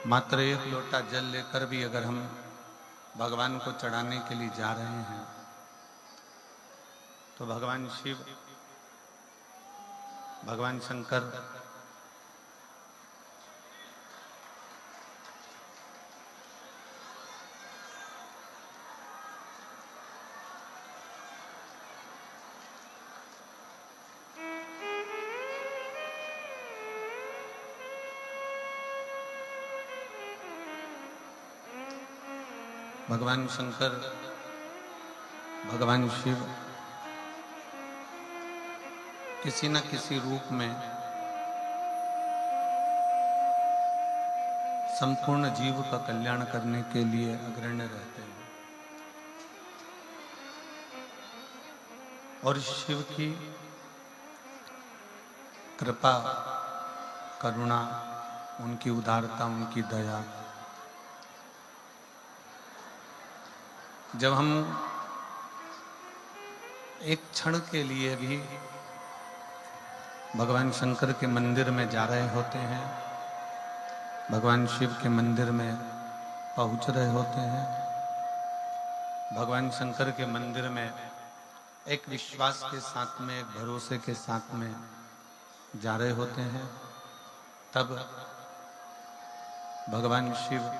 मात्र एक लोटा जल लेकर भी अगर हम भगवान को चढ़ाने के लिए जा रहे हैं तो भगवान शिव, भगवान शंकर भगवान शंकर, भगवान शिव किसी न किसी रूप में संपूर्ण जीव का कल्याण करने के लिए अग्रणी रहते हैं। और शिव की कृपा, करुणा, उनकी उदारता, उनकी दया, जब हम एक क्षण के लिए भी भगवान शंकर के मंदिर में जा रहे होते हैं, भगवान शिव के मंदिर में पहुंच रहे होते हैं, भगवान शंकर के मंदिर में एक विश्वास के साथ में, एक भरोसे के साथ में जा रहे होते हैं, तब भगवान शिव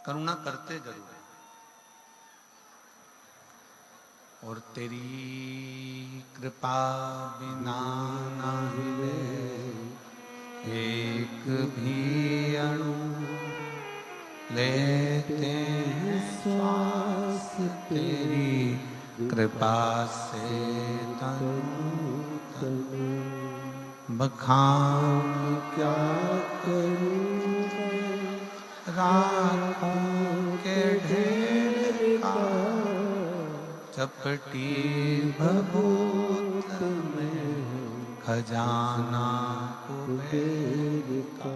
करुणा करते जरूर हैं। और तेरी कृपा बिना ना हिले एक भी अणु, लेते हैं श्वास तेरी कृपा से तनु तनु। बखान क्या करूं राखों के ढेर का, चपटी भभूत में खजाना कुबेर का।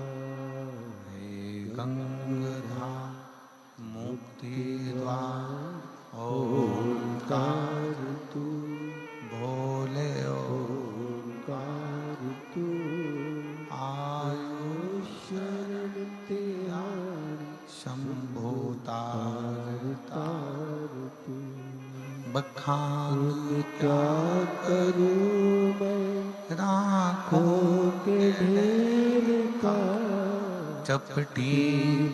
हे गंगाधार मुक्ति द्वार ओंकार तू, भोले ओंकार तू। आयु शरण त्याग शंभो तार तार तू। बखान क्या करूं मैं राखों के ढेर का, चपटी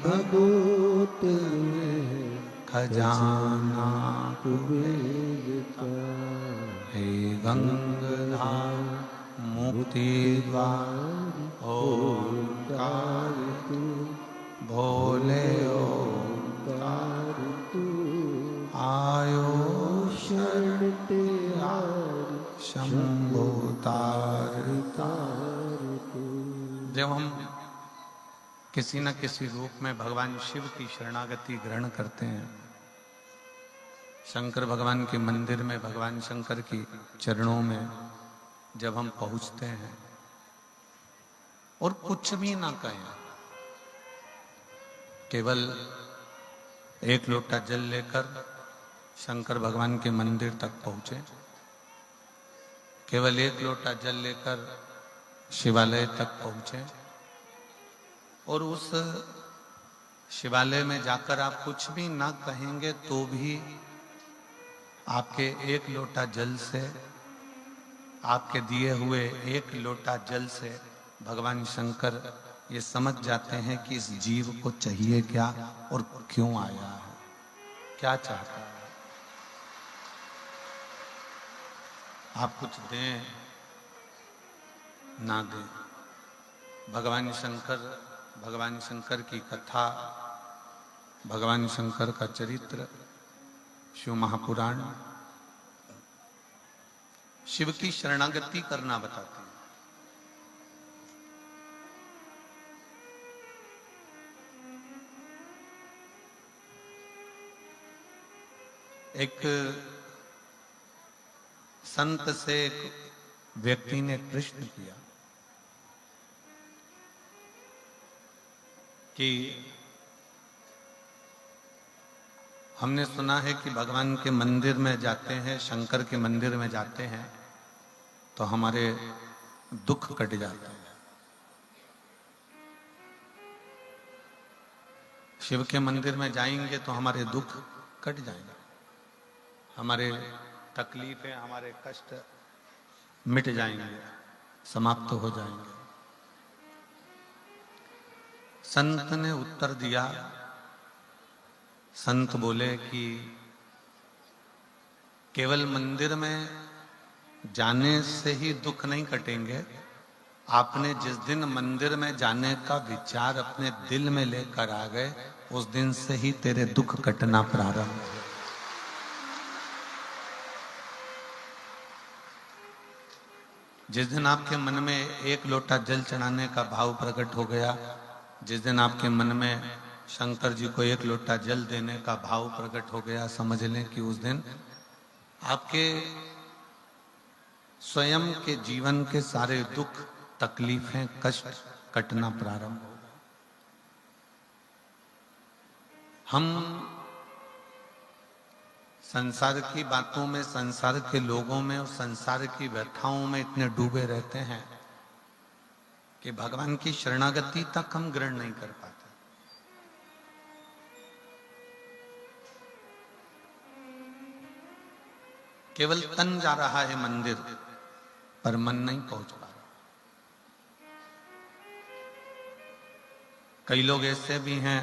भभूत में खजाना कुबेर का। हे गंगाधार मुक्ति द्वार ओंकार तू, भोले ओंकार तू। आयो शरण त्याग शंभो तार तार तू। जब हम किसी न किसी रूप में भगवान शिव की शरणागति ग्रहण करते हैं, शंकर भगवान के मंदिर में, भगवान शंकर की चरणों में जब हम पहुंचते हैं और कुछ भी ना कहें, केवल एक लोटा जल लेकर शंकर भगवान के मंदिर तक पहुंचे, केवल एक लोटा जल लेकर शिवालय तक पहुंचे, और उस शिवालय में जाकर आप कुछ भी ना कहेंगे तो भी आपके एक लोटा जल से, आपके दिए हुए एक लोटा जल से भगवान शंकर ये समझ जाते हैं कि इस जीव को चाहिए क्या और क्यों आया है, क्या चाहता है। आप कुछ दें ना दें, भगवान शंकर की कथा, भगवान शंकर का चरित्र, शिव महापुराण शिव की शरणागति करना बताते हैं। एक संत से एक व्यक्ति ने प्रश्न किया कि हमने सुना है कि भगवान के मंदिर में जाते हैं, शंकर के मंदिर में जाते हैं तो हमारे दुख कट जाते हैं। शिव के मंदिर में जाएंगे तो हमारे दुख कट जाएंगे, हमारे तकलीफें, हमारे कष्ट मिट जाएंगे, समाप्त हो जाएंगे। संत ने उत्तर दिया, संत बोले कि केवल मंदिर में जाने से ही दुख नहीं कटेंगे, आपने जिस दिन मंदिर में जाने का विचार अपने दिल में लेकर आ गए, उस दिन से ही तेरे दुख कटना प्रारंभ हो। जिस दिन आपके मन में एक लोटा जल चढ़ाने का भाव प्रकट हो गया, जिस दिन आपके मन में शंकर जी को एक लोटा जल देने का भाव प्रकट हो गया, समझ लें कि उस दिन आपके स्वयं के जीवन के सारे दुख, तकलीफें, कष्ट कटना प्रारंभ हो गए। हम संसार की बातों में, संसार के लोगों में और संसार की व्यथाओं में इतने डूबे रहते हैं कि भगवान की शरणागति तक हम ग्रहण नहीं कर पाते। केवल तन जा रहा है मंदिर, पर मन नहीं पहुंच पा रहा। कई लोग ऐसे भी हैं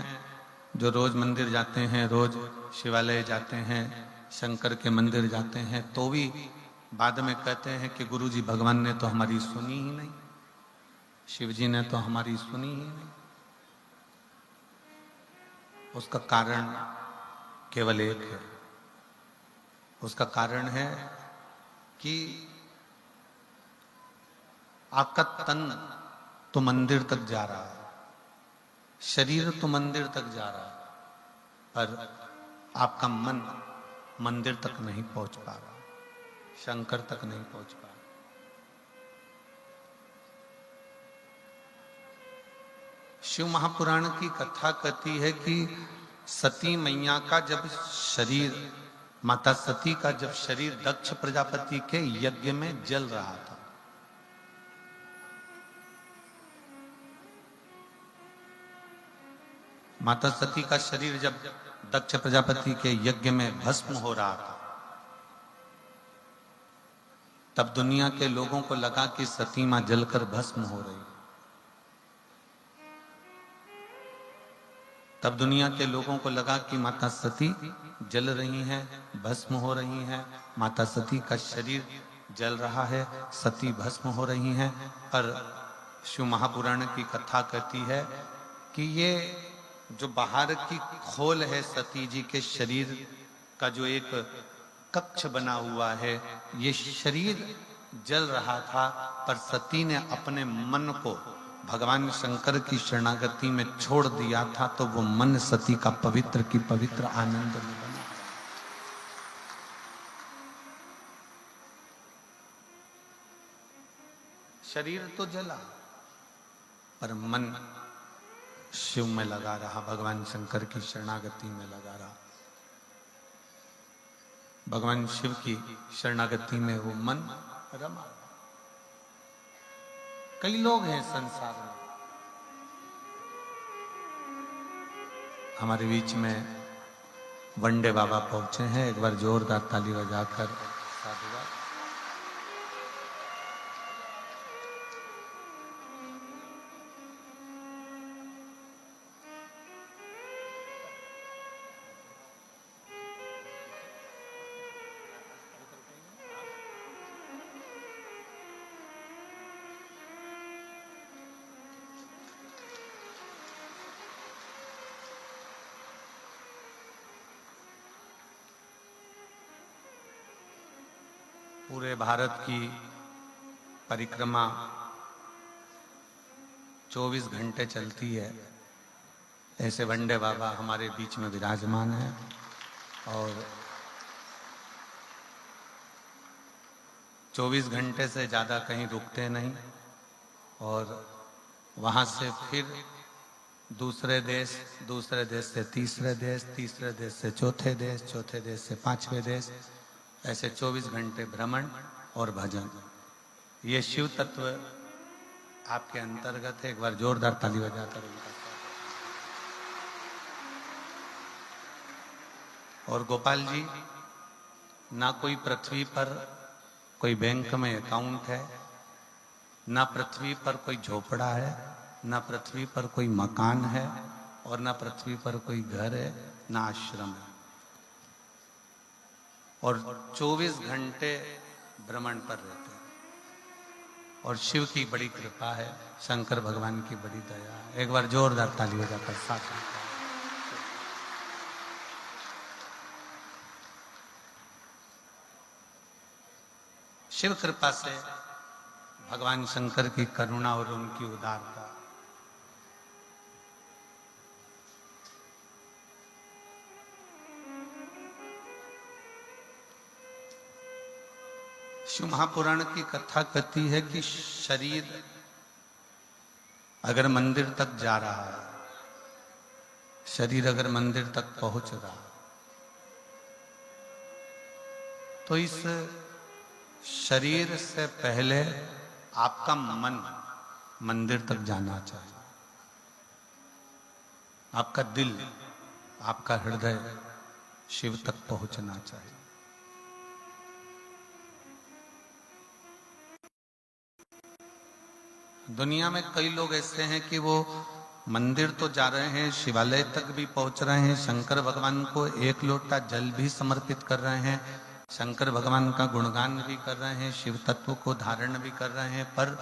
जो रोज मंदिर जाते हैं, रोज शिवालय जाते हैं, शंकर के मंदिर जाते हैं, तो भी बाद में कहते हैं कि गुरुजी भगवान ने तो हमारी सुनी ही नहीं, शिव जी ने तो हमारी सुनी ही नहीं। उसका कारण केवल एक है, उसका कारण है कि आपका तन तो मंदिर तक जा रहा है, शरीर तो मंदिर तक जा रहा है, पर आपका मन मंदिर तक नहीं पहुंच पा रहा, शंकर तक नहीं पहुंच पा रहा। शिव महापुराण की कथा कहती है कि सती मैया का जब शरीर, माता सती का जब शरीर दक्ष प्रजापति के यज्ञ में जल रहा था, माता सती का शरीर जब दक्ष प्रजापति के यज्ञ में भस्म हो रहा था, तब दुनिया के लोगों को लगा कि सती मां जलकर भस्म हो रही। तब दुनिया के लोगों को लगा कि माता सती जल रही हैं, भस्म हो रही हैं, माता सती का शरीर जल रहा है, सती भस्म हो रही हैं। पर शिव महापुराण की कथा कहती है कि ये जो बाहर की खोल है सती जी के शरीर का, जो एक कक्ष बना हुआ है, ये शरीर जल रहा था, पर सती ने अपने मन को भगवान शंकर की शरणागति में छोड़ दिया था, तो वो मन सती का पवित्र की पवित्र आनंद में बना। शरीर तो जला, पर मन शिव में लगा रहा, भगवान शंकर की शरणागति में लगा रहा। भगवान शिव की शरणागति में वो मन रमा। कई लोग हैं संसार में, हमारे बीच में वंडे बाबा पहुंचे हैं, एक बार जोरदार ताली बजाकर साधुवाद। पूरे भारत की परिक्रमा 24 घंटे चलती है, ऐसे वंडे बाबा हमारे बीच में विराजमान है और 24 घंटे से ज़्यादा कहीं रुकते नहीं, और वहाँ से फिर दूसरे देश से तीसरे देश, तीसरे देश से चौथे देश, चौथे देश से पांचवें देश, ऐसे 24 घंटे भ्रमण और भजन। ये शिव तत्व आपके अंतर्गत है। एक बार जोरदार ताली बजाकर उनका और गोपाल जी, ना कोई पृथ्वी पर कोई बैंक में अकाउंट है, ना पृथ्वी पर कोई झोपड़ा है, ना पृथ्वी पर कोई मकान है, और ना पृथ्वी पर कोई घर है, ना आश्रम है, और 24 घंटे भ्रमण पर रहते हैं। और शिव की बड़ी कृपा है, शंकर भगवान की बड़ी दया है। एक बार जोरदार ताली बजाकर साथ शिव कृपा से, भगवान शंकर की करुणा और उनकी उदारता, शिव महापुराण की कथा कहती है कि शरीर अगर मंदिर तक जा रहा है, शरीर अगर मंदिर तक पहुंच रहा है, तो इस शरीर से पहले आपका मन मंदिर तक जाना चाहिए। आपका दिल, आपका हृदय शिव तक पहुंचना चाहिए। दुनिया में कई लोग ऐसे हैं कि वो मंदिर तो जा रहे हैं, शिवालय तक भी पहुंच रहे हैं, शंकर भगवान को एक लोटा जल भी समर्पित कर रहे हैं, शंकर भगवान का गुणगान भी कर रहे हैं, शिव तत्व को धारण भी कर रहे हैं, पर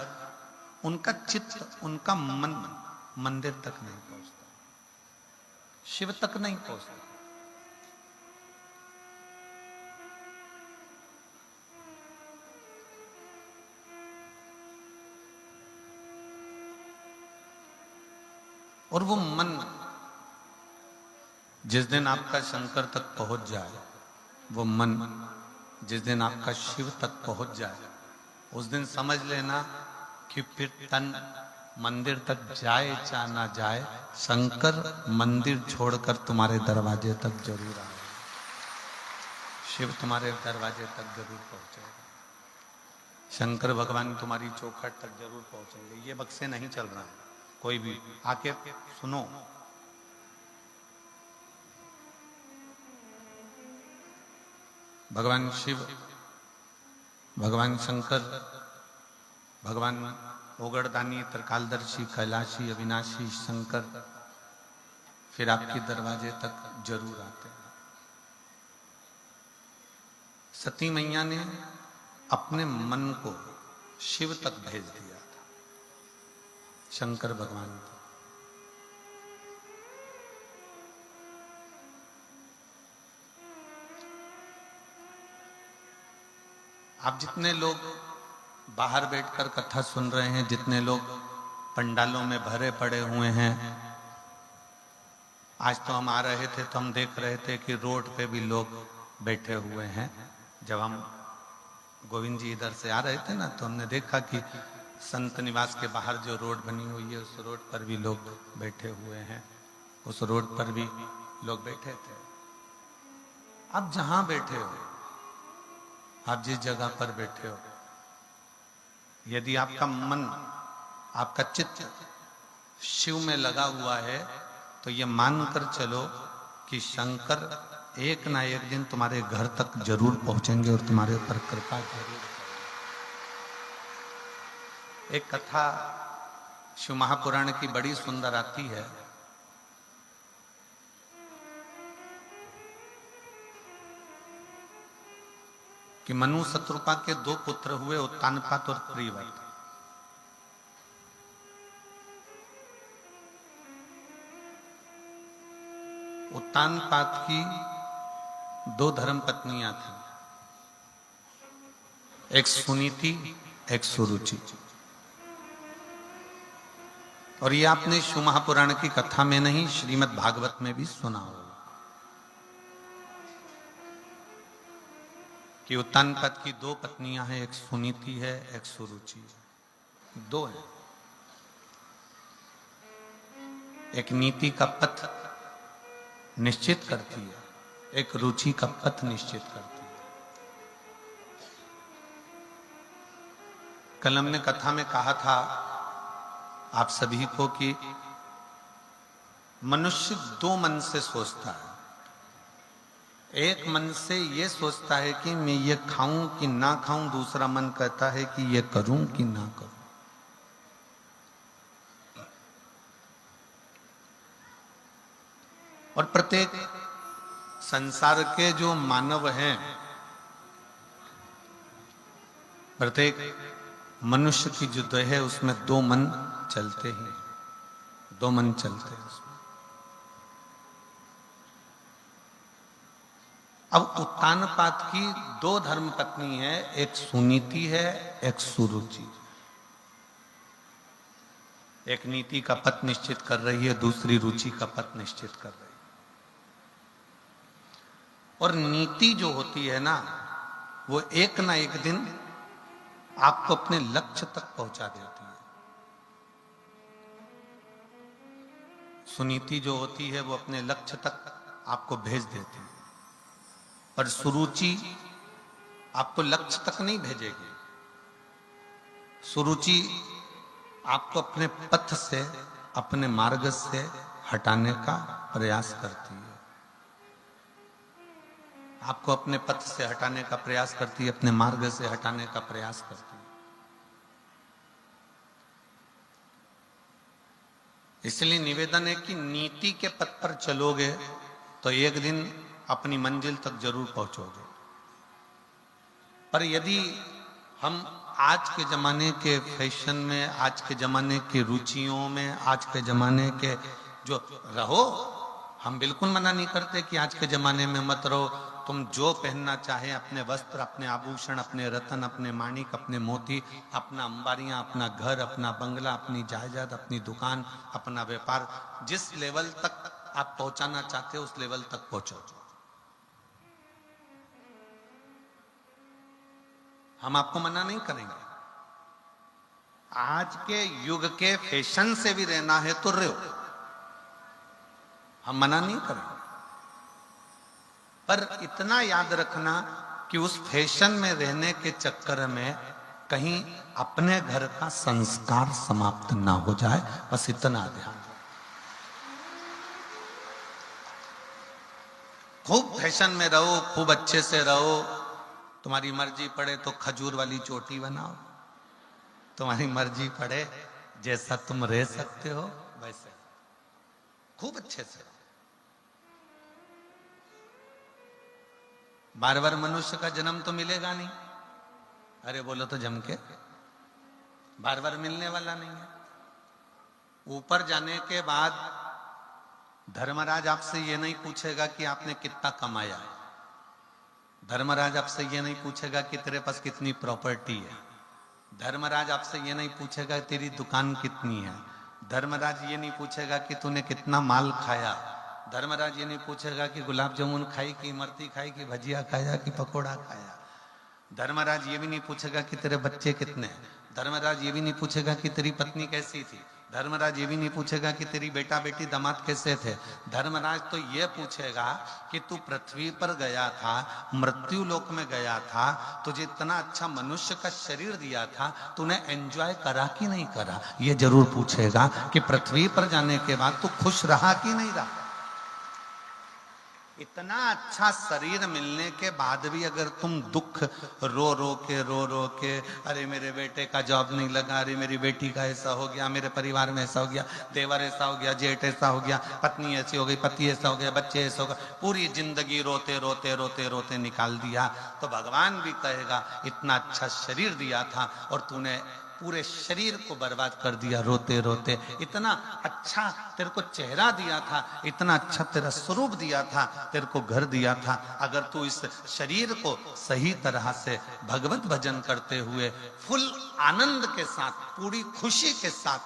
उनका चित्त, उनका मन मंदिर तक नहीं पहुंचता, शिव तक नहीं पहुंचता। और वो मन जिस दिन आपका शंकर तक पहुंच जाए, वो मन जिस दिन आपका शिव तक पहुंच जाए, उस दिन समझ लेना कि फिर तन मंदिर तक जाए चाहे ना जाए, शंकर मंदिर छोड़कर तुम्हारे दरवाजे तक जरूर आए, शिव तुम्हारे दरवाजे तक जरूर पहुंचेगा, शंकर भगवान तुम्हारी चौखट तक जरूर पहुंचेंगे। ये बक्से नहीं चल रहा है, कोई भी आके सुनो। भगवान शिव, भगवान शंकर, भगवान ओगड़दानी, त्रिकालदर्शी, कैलाशी, अविनाशी शंकर फिर आपके दरवाजे तक जरूर आते हैं। सती मैया ने अपने मन को शिव तक भेज दिया था, शंकर भगवान को। आप जितने लोग बाहर बैठकर कथा सुन रहे हैं, जितने लोग पंडालों में भरे पड़े हुए हैं, आज तो हम आ रहे थे तो हम देख रहे थे कि रोड पे भी लोग बैठे हुए हैं। जब हम गोविंद जी इधर से आ रहे थे ना, तो हमने देखा कि संत निवास के बाहर जो रोड बनी हुई है, उस रोड पर भी लोग बैठे हुए हैं, उस रोड पर भी लोग बैठे थे। आप जहां बैठे हो, आप जिस जगह पर बैठे हो, यदि आपका मन, आपका चित्त शिव में लगा हुआ है, तो ये मानकर चलो कि शंकर एक ना एक दिन तुम्हारे घर तक जरूर पहुंचेंगे और तुम्हारे ऊपर कृपा जरूर करेंगे। एक कथा शिव महापुराण की बड़ी सुंदर आती है। कि मनु शत्रुपा के दो पुत्र हुए, उत्तानपाद और त्रिवट। उत्तानपाद की दो धर्म पत्नियां थीं, एक सुनीति, एक सुरुचि। और ये आपने शिव महापुराण की कथा में नहीं, श्रीमद् भागवत में भी सुना होगा कि उत्तानपाद की दो पत्नियां हैं, एक सुनीति है, एक सुरुचि है, दो है। एक नीति का पथ निश्चित करती है, एक रुचि का पथ निश्चित करती है। कल हमने कथा में कहा था आप सभी को कि मनुष्य दो मन से सोचता है, एक मन से ये सोचता है कि मैं ये खाऊं कि ना खाऊं, दूसरा मन कहता है कि ये करूं कि ना करूं। और प्रत्येक संसार के जो मानव हैं, प्रत्येक मनुष्य की जो देह है उसमें दो मन चलते ही, दो मन चलते हैं उसमें। अब उत्तानपाद की दो धर्म पत्नी है, एक सुनीति है, एक सुरुचि। एक नीति का पथ निश्चित कर रही है, दूसरी रुचि का पथ निश्चित कर रही है। और नीति जो होती है ना, वो एक ना एक दिन आपको अपने लक्ष्य तक पहुंचा देती है। सुनीति जो होती है वो अपने लक्ष्य तक आपको भेज देती है, पर सुरुचि आपको लक्ष्य तक नहीं भेजेगी। सुरुचि आपको अपने पथ से, अपने मार्ग से हटाने का प्रयास करती है। आपको अपने पथ से हटाने का प्रयास करती है, अपने मार्ग से हटाने का प्रयास करती है। इसलिए निवेदन है कि नीति के पथ पर चलोगे तो एक दिन अपनी मंजिल तक जरूर पहुंचोगे। पर यदि हम आज के जमाने के फैशन में, आज के जमाने की रुचियों में, आज के जमाने के जो रहो, हम बिल्कुल मना नहीं करते कि आज के जमाने में मत रहो। तुम जो पहनना चाहे, अपने वस्त्र, अपने आभूषण, अपने रतन, अपने माणिक, अपने मोती, अपना अंबारियां, अपना घर, अपना बंगला, अपनी जायदाद, अपनी दुकान, अपना व्यापार, जिस लेवल तक आप पहुंचाना चाहते हो उस लेवल तक पहुंचो। हम आपको मना नहीं करेंगे। आज के युग के फैशन से भी रहना है तो रहो, हम मना नहीं करेंगे। पर इतना याद रखना कि उस फैशन में रहने के चक्कर में कहीं अपने घर का संस्कार समाप्त ना हो जाए, बस इतना ध्यान। खूब फैशन में रहो, खूब अच्छे से रहो, तुम्हारी मर्जी पड़े तो खजूर वाली चोटी बनाओ, तुम्हारी मर्जी पड़े जैसा तुम रह सकते हो वैसे खूब अच्छे से। बार बार मनुष्य का जन्म तो मिलेगा नहीं, अरे बोलो तो जम के, बार बार मिलने वाला नहीं है। ऊपर जाने के बाद धर्मराज आपसे ये नहीं पूछेगा कि आपने कितना कमाया, धर्मराज आपसे ये नहीं पूछेगा कि तेरे पास कितनी प्रॉपर्टी है, धर्मराज आपसे ये नहीं पूछेगा तेरी दुकान कितनी है, धर्मराज ये नहीं पूछेगा कि तूने कितना माल खाया, धर्मराज ये नहीं पूछेगा कि गुलाब जामुन खाई कि इमरती खाई कि भजिया खाया कि पकोड़ा खाया, धर्मराज ये भी नहीं पूछेगा कि तेरे बच्चे कितने, धर्मराज ये भी नहीं पूछेगा कि तेरी पत्नी कैसी थी, धर्मराज ये भी नहीं पूछेगा कि तेरी बेटा बेटी दामाद कैसे थे। धर्मराज तो ये पूछेगा कि तू पृथ्वी पर गया था, मृत्यु लोक में गया था, तुझे इतना अच्छा मनुष्य का शरीर दिया था, तूने एंजॉय करा कि नहीं करा। ये जरूर पूछेगा कि पृथ्वी पर जाने के बाद तू खुश रहा कि नहीं रहा। इतना अच्छा शरीर मिलने के बाद भी अगर तुम दुख रो रो के, अरे मेरे बेटे का जॉब नहीं लगा, अरे मेरी बेटी का ऐसा हो गया, मेरे परिवार में ऐसा हो गया, देवर ऐसा हो गया, जेठ ऐसा हो गया, पत्नी ऐसी हो गई, पति ऐसा हो गया, बच्चे ऐसा हो गए, पूरी जिंदगी रोते रोते रोते रोते निकाल दिया, तो भगवान भी कहेगा इतना अच्छा शरीर दिया था और तूने पूरे शरीर को बर्बाद कर दिया रोते रोते। इतना अच्छा तेरे को चेहरा दिया था, इतना अच्छा तेरा स्वरूप दिया था, तेरे को घर दिया था, अगर तू इस शरीर को सही तरह से भगवत भजन करते हुए फुल आनंद के साथ, पूरी खुशी के साथ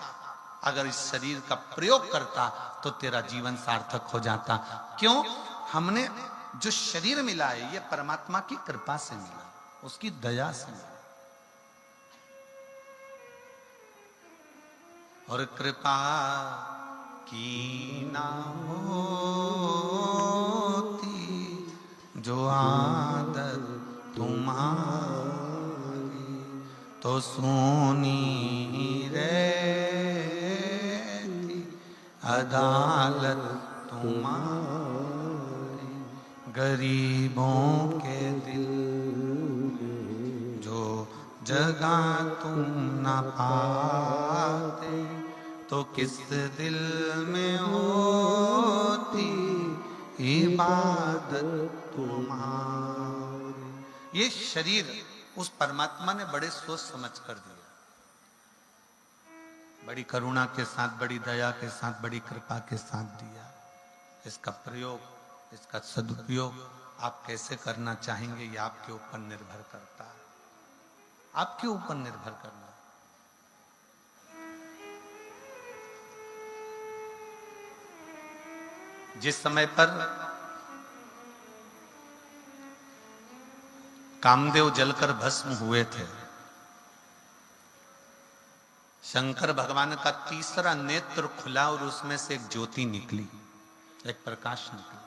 अगर इस शरीर का प्रयोग करता तो तेरा जीवन सार्थक हो जाता। क्यों? हमने जो शरीर मिला है ये परमात्मा की कृपा से मिला, उसकी दया से मिला। और कृपा की ना होती जो आदत तुम्हारी तो सुनी रहती अदालत तुम्हारी। गरीबों के दिल जो जगह तुम न पाते, तो किस दिल में होती इबादत तुम्हारी। ये शरीर उस परमात्मा ने बड़े सोच समझ कर दिया, बड़ी करुणा के साथ, बड़ी दया के साथ, बड़ी कृपा के साथ दिया। इसका प्रयोग, इसका सदुपयोग आप कैसे करना चाहेंगे ये आपके ऊपर निर्भर करता है, आपके ऊपर निर्भर करना। जिस समय पर कामदेव जलकर भस्म हुए थे, शंकर भगवान का तीसरा नेत्र खुला और उसमें से एक ज्योति निकली, एक प्रकाश निकला।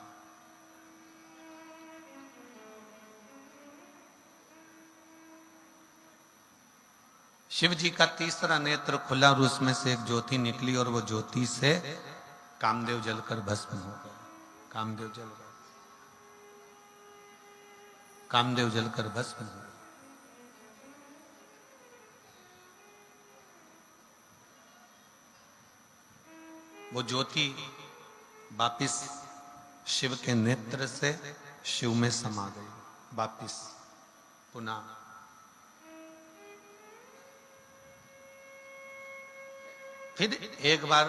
शिव जी का तीसरा नेत्र खुला और उसमें से एक ज्योति निकली और वो ज्योति से कामदेव जलकर भस्म हो गए। कामदेव जल गए, कामदेव जलकर भस्म हो गए। वो ज्योति वापिस शिव के नेत्र से शिव में समा गई, वापिस पुनः। फिर एक बार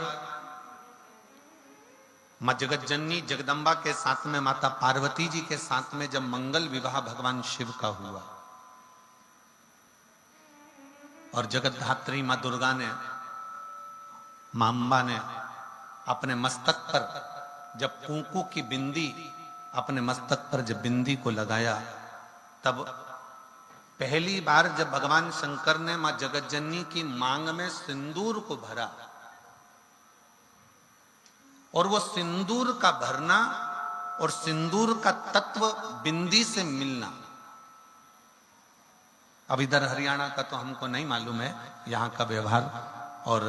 मां जगत जननी जगदम्बा के साथ में, माता पार्वती जी के साथ में जब मंगल विवाह भगवान शिव का हुआ और जगत धात्री मां दुर्गा ने, मां अंबा ने अपने मस्तक पर जब कुंकू की बिंदी अपने मस्तक पर जब बिंदी को लगाया, तब पहली बार जब भगवान शंकर ने मां जगत जननी की मांग में सिंदूर को भरा, और वो सिंदूर का भरना और सिंदूर का तत्व बिंदी से मिलना, अब इधर हरियाणा का तो हमको नहीं मालूम है यहाँ का व्यवहार, और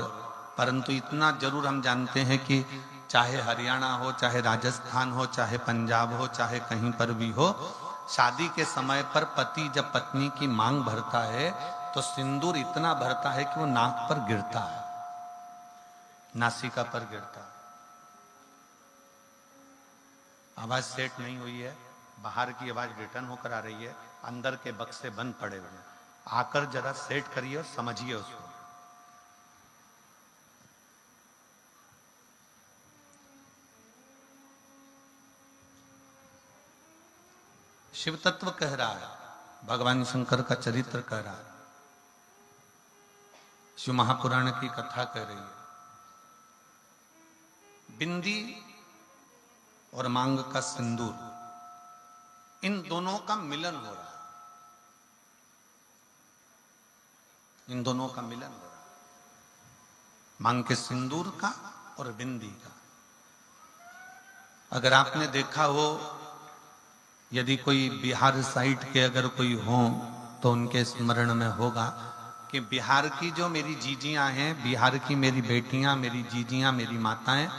परंतु इतना जरूर हम जानते हैं कि चाहे हरियाणा हो, चाहे राजस्थान हो, चाहे पंजाब हो, चाहे कहीं पर भी हो, शादी के समय पर पति जब पत्नी की मांग भरता है तो सिंदूर इतना भरता है कि वो नाक पर गिरता है, नासिका पर गिरता है। आवाज सेट नहीं हुई है, बाहर की आवाज रिटर्न होकर आ रही है, अंदर के बक्से बंद पड़े हुए हैं, आकर जरा सेट करिए और समझिए उसको। शिव तत्व कह रहा है, भगवान शंकर का चरित्र कह रहा है, शिव महापुराण की कथा कह रही है। बिंदी और मांग का सिंदूर, इन दोनों का मिलन हो रहा है, इन दोनों का मिलन हो रहा है, मांग के सिंदूर का और बिंदी का। अगर आपने देखा हो, यदि कोई बिहार साइड के अगर कोई हो तो उनके स्मरण में होगा कि बिहार की जो मेरी जीजियां हैं, बिहार की मेरी बेटियां, मेरी जीजियां, मेरी माताएं,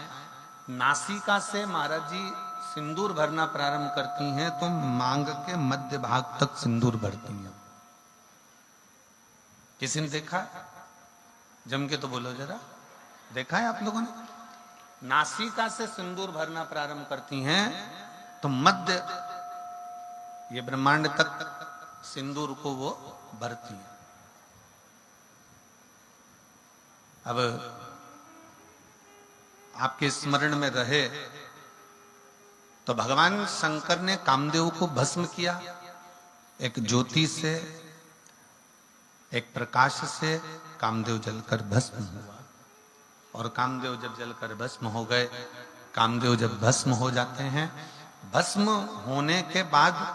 नासिका से महाराज जी सिंदूर भरना प्रारंभ करती हैं तो मांग के मध्य भाग तक सिंदूर भरती हैं। किसी ने देखा? जम के तो बोलो जरा, देखा है आप लोगों ने? नासिका से सिंदूर भरना प्रारंभ करती हैं तो मध्य, ये ब्रह्मांड तक सिंदूर को वो भरती है। अब आपके स्मरण में रहे तो भगवान शंकर ने कामदेव को भस्म किया, एक ज्योति से, एक प्रकाश से कामदेव जलकर भस्म हुआ। और कामदेव जब जलकर भस्म हो गए, कामदेव जब भस्म हो जाते हैं, भस्म होने के बाद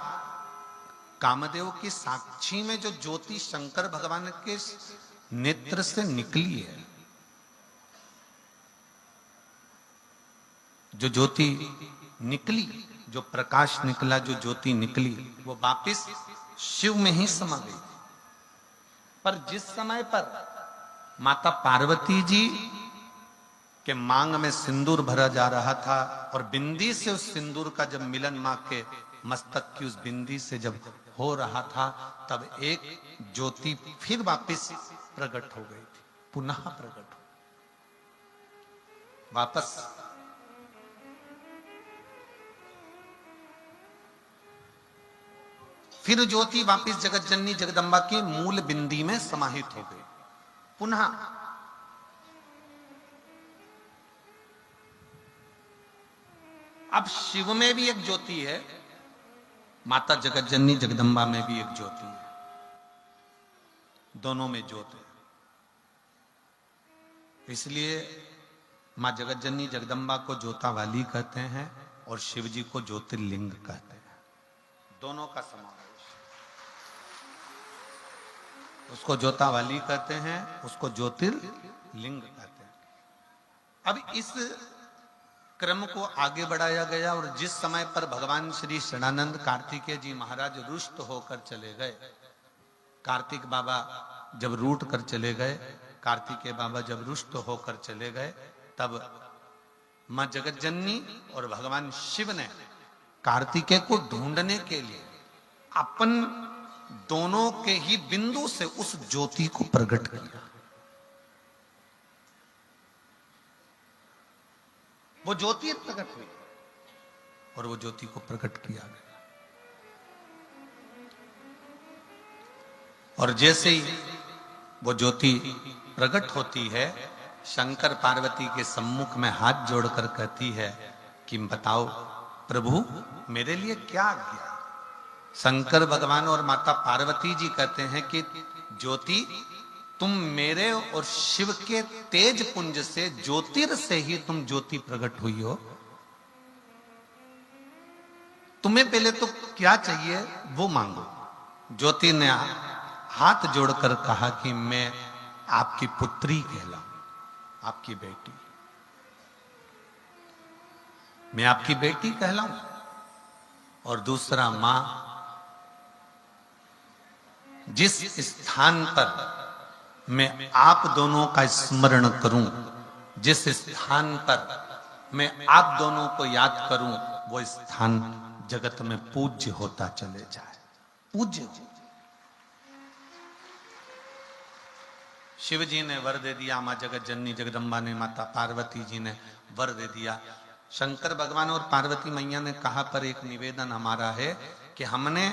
कामदेव की साक्षी में जो ज्योति शंकर भगवान के नेत्र से निकली है, जो ज्योति निकली, जो प्रकाश निकला, जो ज्योति निकली, वो वापिस शिव में ही समा गई। पर जिस समय पर माता पार्वती जी के मांग में सिंदूर भरा जा रहा था और बिंदी से उस सिंदूर का जब मिलन मां के मस्तक की उस बिंदी से जब हो रहा था, तब एक ज्योति फिर वापस प्रकट हो गई थी, पुनः प्रकट हो वापस। फिर ज्योति वापस जगत जननी जगदम्बा की मूल बिंदी में समाहित हो गई पुनः। अब शिव में भी एक ज्योति है, माता जगत जननी जगदम्बा में भी एक ज्योति है, दोनों में ज्योति है। इसलिए मां जगत जननी जगदम्बा को ज्योता वाली कहते हैं और शिव जी को ज्योतिर्लिंग कहते हैं, दोनों का समावेश। उसको ज्योता वाली कहते हैं, उसको ज्योतिर्लिंग कहते हैं। अब इस क्रम को आगे बढ़ाया गया और जिस समय पर भगवान श्री षडानंद कार्तिकेय जी महाराज रुष्ट होकर चले गए, कार्तिक बाबा जब रूठ कर चले गए, कार्तिकेय बाबा जब रुष्ट होकर चले गए, तब मां जगत जननी और भगवान शिव ने कार्तिकेय को ढूंढने के लिए अपन दोनों के ही बिंदु से उस ज्योति को प्रकट किया। वो ज्योति प्रकट हुई और वो ज्योति को प्रकट किया गया। और जैसे ही वो ज्योति प्रकट होती है, शंकर पार्वती के सम्मुख में हाथ जोड़कर कहती है कि बताओ प्रभु मेरे लिए क्या आज्ञा। शंकर भगवान और माता पार्वती जी कहते हैं कि ज्योति तुम मेरे और शिव के तेज पुंज से, ज्योतिर से ही तुम ज्योति प्रकट हुई हो। तुम्हें पहले तो क्या चाहिए वो मांगो। ज्योति ने हाथ जोड़कर कहा कि मैं आपकी पुत्री कहलाऊं, आपकी बेटी, मैं आपकी बेटी कहलाऊं। और दूसरा, मां जिस स्थान पर मैं आप दोनों का स्मरण करूं, जिस स्थान पर मैं आप दोनों को याद करूं, वो स्थान जगत में पूज्य होता चले जाए, पूज्य हो। शिव जी ने वर दे दिया, मां जगत जननी जगदम्बा ने, माता पार्वती जी ने वर दे दिया। शंकर भगवान और पार्वती मैया ने कहा पर एक निवेदन हमारा है कि हमने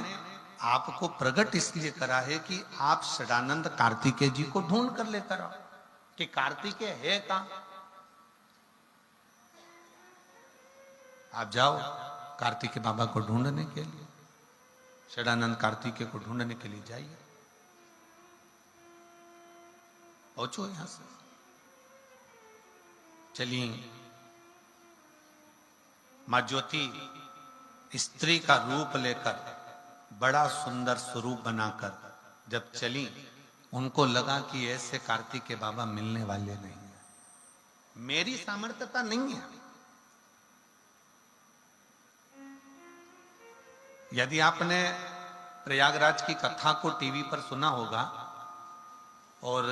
आपको प्रकट इसलिए करा है कि आप षडानंद कार्तिकेय जी को ढूंढ कर लेकर आओ कि कार्तिकेय है कहां। आप जाओ कार्तिकेय बाबा को ढूंढने के लिए, षडानंद कार्तिकेय को ढूंढने के लिए जाइए, पहुंचो यहां से। चलिए, मां ज्योति स्त्री का रूप लेकर, बड़ा सुंदर स्वरूप बनाकर जब चली, उनको लगा कि ऐसे कार्तिकेय बाबा मिलने वाले नहीं है, मेरी सामर्थ्यता नहीं है। यदि आपने प्रयागराज की कथा को टीवी पर सुना होगा और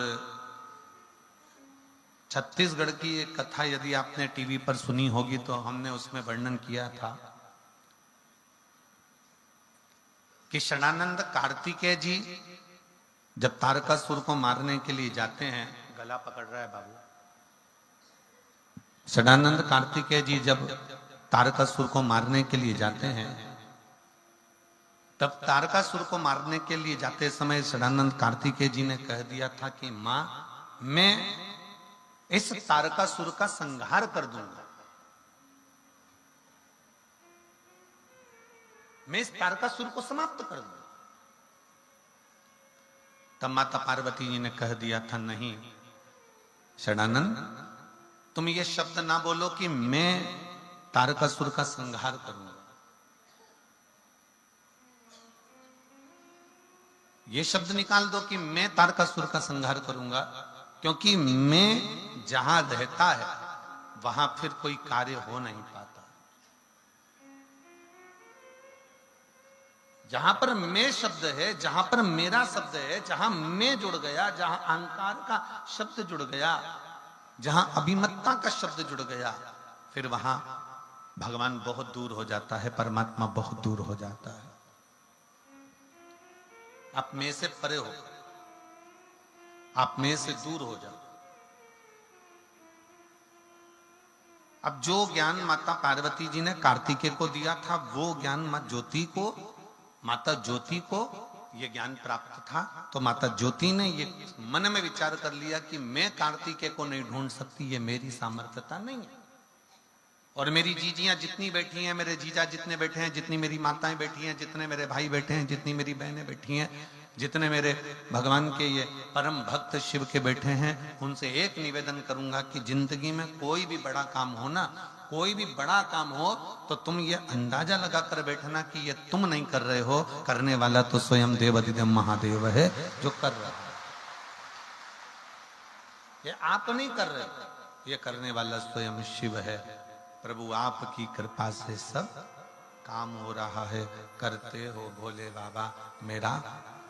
छत्तीसगढ़ की एक कथा यदि आपने टीवी पर सुनी होगी तो हमने उसमें वर्णन किया था कि षडानंद कार्तिकेय जी जब तारकासुर को मारने के लिए जाते हैं, गला पकड़ रहा है बाबू। षडानंद कार्तिकेय जी जब तारकासुर को मारने के लिए जाते हैं, तब तारकासुर को मारने के लिए जाते समय षडानंद कार्तिकेय जी ने कह दिया था कि मां, मैं इस तारकासुर का संहार कर दूंगा, मैं इस तारकासुर को समाप्त कर दूंगा। तब माता पार्वती जी ने कह दिया था, नहीं षडानंद, तुम ये शब्द ना बोलो कि मैं तारकासुर का संहार करूंगा। ये शब्द निकाल दो कि मैं तारकासुर का संहार करूंगा, क्योंकि मैं जहां रहता है वहां फिर कोई कार्य हो नहीं पाता। जहां पर मैं शब्द है, जहां पर मेरा शब्द है, जहां मैं जुड़ गया, जहां अहंकार का शब्द जुड़ गया, जहां अभिमत्ता का शब्द जुड़ गया, फिर वहां भगवान बहुत दूर हो जाता है, परमात्मा बहुत दूर हो जाता है। आप में से परे हो, आप में से दूर हो जाओ। अब जो ज्ञान माता पार्वती जी ने कार्तिकेय को दिया था, वो ज्ञान माता ज्योति को ये ज्ञान प्राप्त था। तो माता ज्योति ने ये मन में विचार कर लिया कि मैं कार्तिकेय को नहीं ढूंढ सकती, ये मेरी सामर्थ्यता नहीं है। और मेरी जीजियां जितनी बैठी हैं, मेरे जीजा जितने बैठे हैं, जितनी मेरी माताएं बैठी हैं, जितने मेरे भाई बैठे हैं, जितनी मेरी बहनें बैठी हैं, जितने मेरे भगवान के ये परम भक्त शिव के बैठे हैं, उनसे एक निवेदन करूंगा कि जिंदगी में कोई भी बड़ा काम हो ना, कोई भी बड़ा काम हो तो तुम ये अंदाजा लगा कर बैठना कि ये तुम नहीं कर रहे हो, करने वाला तो स्वयं देवाधिदेव महादेव है जो कर रहा है। ये आप नहीं कर रहे, ये करने वाला स्वयं शिव है। प्रभु आपकी कृपा से सब काम हो रहा है, करते हो भोले बाबा, मेरा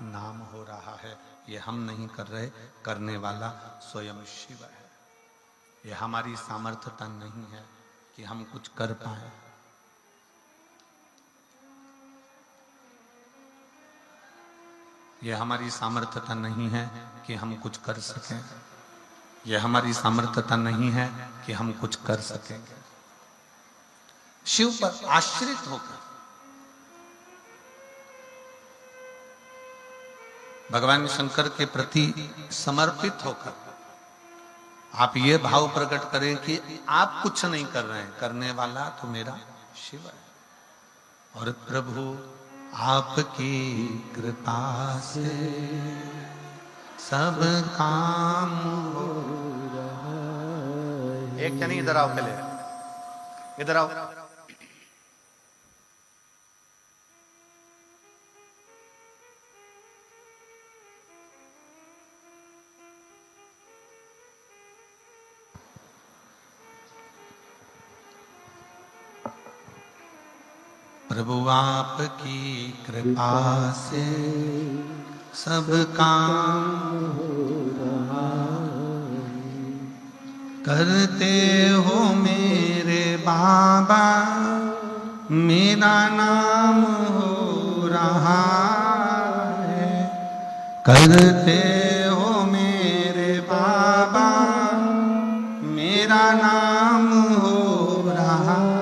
नाम हो रहा है। ये हम नहीं कर रहे, करने वाला स्वयं शिव है। ये हमारी सामर्थ्यता नहीं है कि हम कुछ कर पाए। ये हमारी सामर्थ्यता नहीं है कि हम कुछ कर सकें। ये हमारी सामर्थ्यता नहीं है कि हम कुछ कर सकेंगे। शिव पर आश्रित होकर भगवान शंकर के प्रति समर्पित होकर आप ये भाव प्रकट करें कि आप कुछ नहीं कर रहे हैं, करने वाला तो मेरा शिव है। और प्रभु आपकी कृपा से सब काम हो रहा है। एक जनी इधर आओ, पहले इधर आओ। प्रभु आपकी कृपा से सब काम हो रहा है। करते हो मेरे बाबा, मेरा नाम हो रहा है। करते हो मेरे बाबा, मेरा नाम हो रहा है।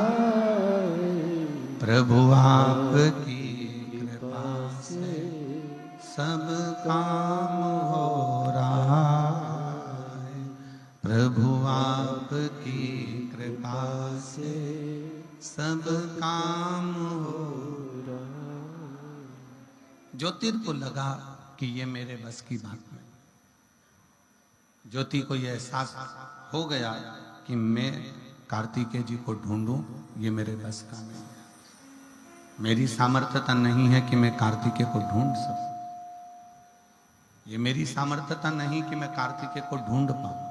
प्रभु आपकी कृपा से सब काम हो रहा है। प्रभु आपकी कृपा से सब काम हो रहा है। ज्योतिर को लगा कि ये मेरे बस की बात नहीं। ज्योति को यह एहसास हो गया कि मैं कार्तिकेय जी को ढूंढूं, ये मेरे बस का नहीं है। मेरी सामर्थ्यता नहीं है कि मैं कार्तिकेय को ढूंढ सकूं। ये मेरी सामर्थ्यता नहीं कि मैं कार्तिकेय को ढूंढ पाऊं।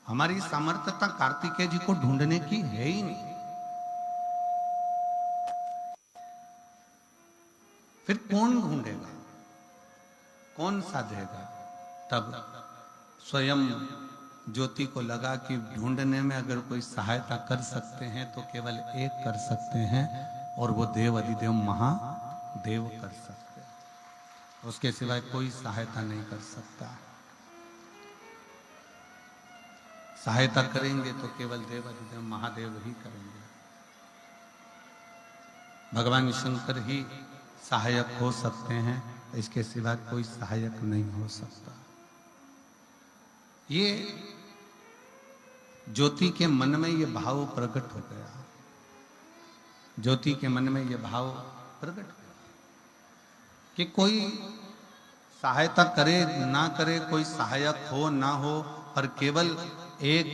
हमारी सामर्थ्यता कार्तिकेय जी को ढूंढने की है ही नहीं। फिर कौन ढूंढेगा, कौन साधेगा? तब स्वयं ज्योति को लगा कि ढूंढने में अगर कोई सहायता कर सकते हैं तो केवल एक कर सकते हैं, और वो देव अधिदेव महादेव कर सकते हैं। उसके सिवाय कोई सहायता नहीं कर सकता। सहायता करेंगे तो केवल देव अधिदेव महादेव ही करेंगे। भगवान शंकर ही सहायक हो सकते हैं, इसके सिवा कोई सहायक नहीं हो सकता। ये ज्योति के मन में ये भाव प्रकट हो गया। ज्योति के मन में ये भाव प्रकट हो गया कि कोई सहायता करे ना करे, कोई सहायक हो ना हो, पर केवल एक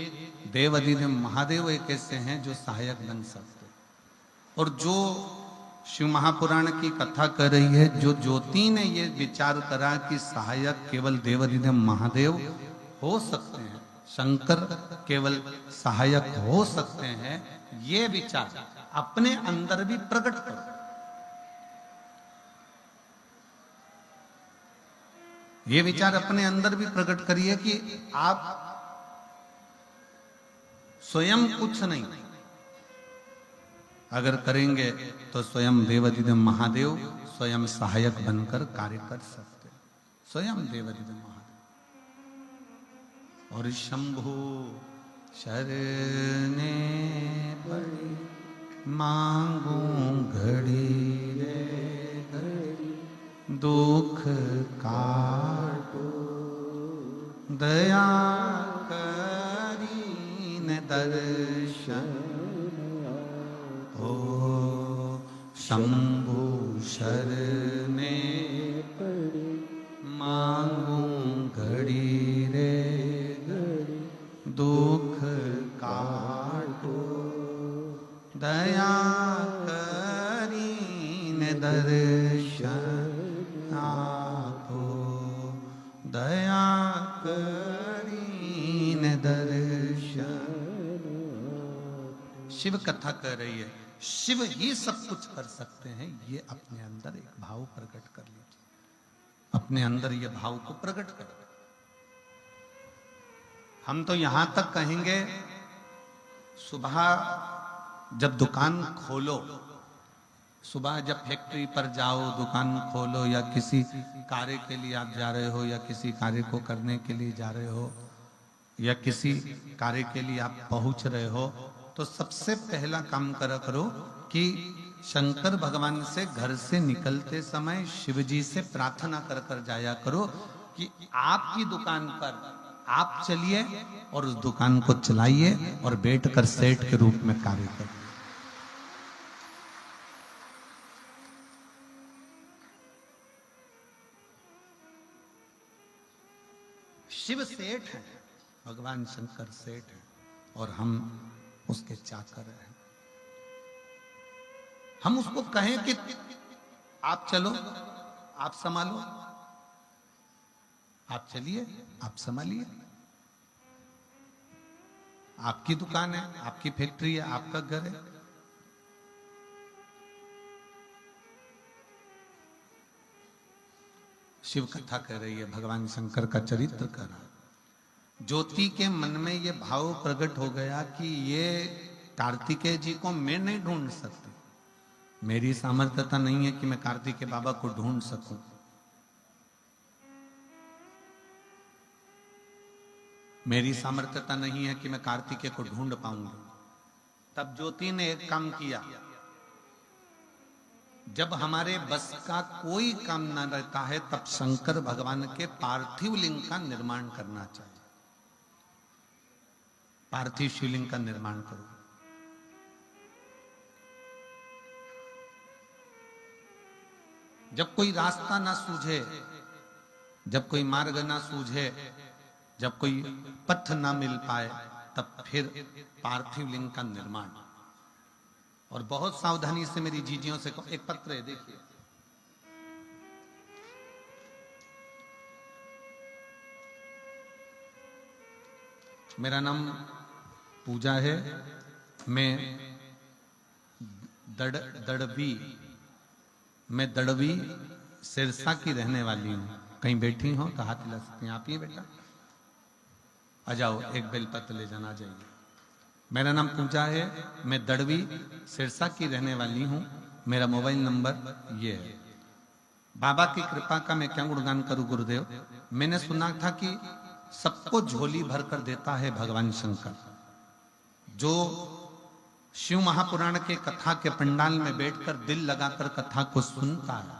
देव अधिदेव महादेव एक ऐसे हैं जो सहायक बन सकते। और जो शिव महापुराण की कथा कर रही है, जो ज्योति ने ये विचार करा कि सहायक केवल देव अधिदेव महादेव हो सकते हैं, शंकर केवल सहायक हो सकते हैं, ये विचार अपने अंदर भी प्रकट करो। ये विचार अपने अंदर भी प्रकट करिए कि आप स्वयं कुछ नहीं, अगर करेंगे तो स्वयं देवाधिदेव महादेव स्वयं सहायक बनकर कार्य कर सकते, स्वयं देवाधिदेव महादेव। और शंभु शरणे पड़ी मांगू घड़ी रे घड़ी, दुख काटो दया करीन दर्शन हो। शंभु शरणे पड़ी मांगू घड़ी रे घड़ी, दुख काटो दया करीन दर्शन आपो, दया करीन दर्शन। शिव कथा कह रही है, शिव ही सब कुछ कर सकते हैं। ये अपने अंदर एक भाव प्रकट कर लीजिए, अपने अंदर ये भाव को प्रकट कर। हम तो यहां तक कहेंगे, सुबह जब दुकान खोलो, सुबह जब फैक्ट्री पर जाओ, दुकान खोलो, या किसी कार्य के लिए आप जा रहे हो, या किसी कार्य को करने के लिए जा रहे हो, या किसी कार्य के लिए आप पहुंच रहे हो, तो सबसे पहला काम करा करो कि शंकर भगवान से घर से निकलते समय शिव जी से प्रार्थना कर कर जाया करो कि आपकी दुकान पर आप चलिए और उस दुकान को चलाइए और बैठकर सेठ के रूप में कार्य करिए। शिव सेठ है, भगवान शंकर सेठ है, और हम उसके चाकर हैं। हम उसको कहें कि आप चलो, आप संभालो, आप चलिए, आप संभालिए। आपकी दुकान है, आपकी फैक्ट्री है, आपका घर है। शिव कथा कह रही है, भगवान शंकर का चरित्र कर रहा है। ज्योति के मन में ये भाव प्रकट हो गया कि ये कार्तिकेय जी को मैं नहीं ढूंढ सकती, मेरी सामर्थ्यता नहीं है कि मैं कार्तिकेय बाबा को ढूंढ सकूं। मेरी सामर्थ्यता नहीं है कि मैं कार्तिकेय को ढूंढ पाऊंगा। तब ज्योति ने एक काम किया, जब हमारे बस का कोई काम ना रहता है, तब शंकर भगवान के पार्थिव लिंग का निर्माण करना चाहिए। पार्थिव शिवलिंग का निर्माण करो। जब कोई रास्ता ना सूझे, जब कोई मार्ग ना सूझे, जब कोई पथ ना मिल पाए, तब फिर पार्थिव लिंग का निर्माण। और बहुत सावधानी से मेरी जीजियों से एक पत्र है, देखिए, मेरा नाम पूजा है, मैं दड़वी सिरसा की रहने वाली हूँ। कहीं बैठी हो तो हाथ हिला सकते हैं। आप ही बेटा आ जाओ, एक बेलपत्र ले जाना चाहिए। मेरा नाम पूजा है, मैं दड़वी सिरसा की रहने वाली हूँ। मेरा मोबाइल नंबर ये है। बाबा की कृपा का मैं क्या गुणगान करूं गुरुदेव। मैंने सुना था कि सबको झोली भर कर देता है भगवान शंकर। जो शिव महापुराण के कथा के पंडाल में बैठकर दिल लगाकर कथा को सुनता है,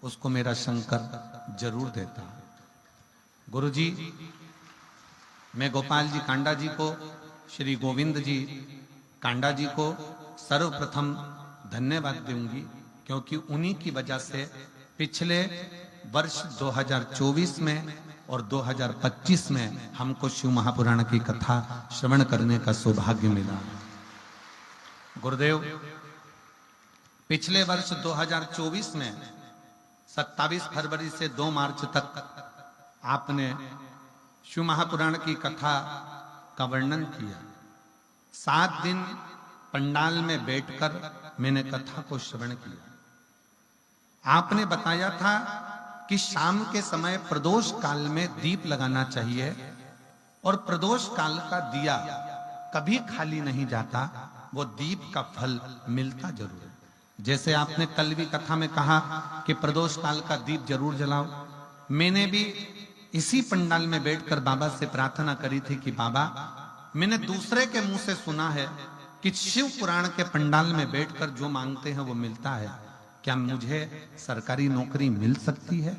उसको मेरा शंकर जरूर देता है। गुरुजी, मैं गोपाल जी कांडा जी को, श्री गोविंद जी कांडा जी को सर्वप्रथम धन्यवाद दूंगी, क्योंकि उन्हीं की वजह से पिछले वर्ष 2024 में और 2025 में हमको शिव महापुराण की कथा श्रवण करने का सौभाग्य मिला। गुरुदेव, पिछले वर्ष 2024 में 27 फरवरी से 2 मार्च तक आपने शिव महापुराण की कथा का वर्णन किया। 7 दिन पंडाल में बैठकर मैंने कथा को श्रवण किया। आपने बताया था कि शाम के समय प्रदोष काल में दीप लगाना चाहिए, और प्रदोष काल का दिया कभी खाली नहीं जाता, वो दीप का फल मिलता जरूर है। जैसे आपने कल भी कथा में कहा कि प्रदोष काल का दीप जरूर जलाओ, मैंने भी इसी पंडाल में बैठकर बाबा से प्रार्थना करी थी कि बाबा, मैंने दूसरे के मुंह से सुना है कि शिव पुराण के पंडाल में बैठकर जो मांगते हैं वो मिलता है, क्या मुझे सरकारी नौकरी मिल सकती है?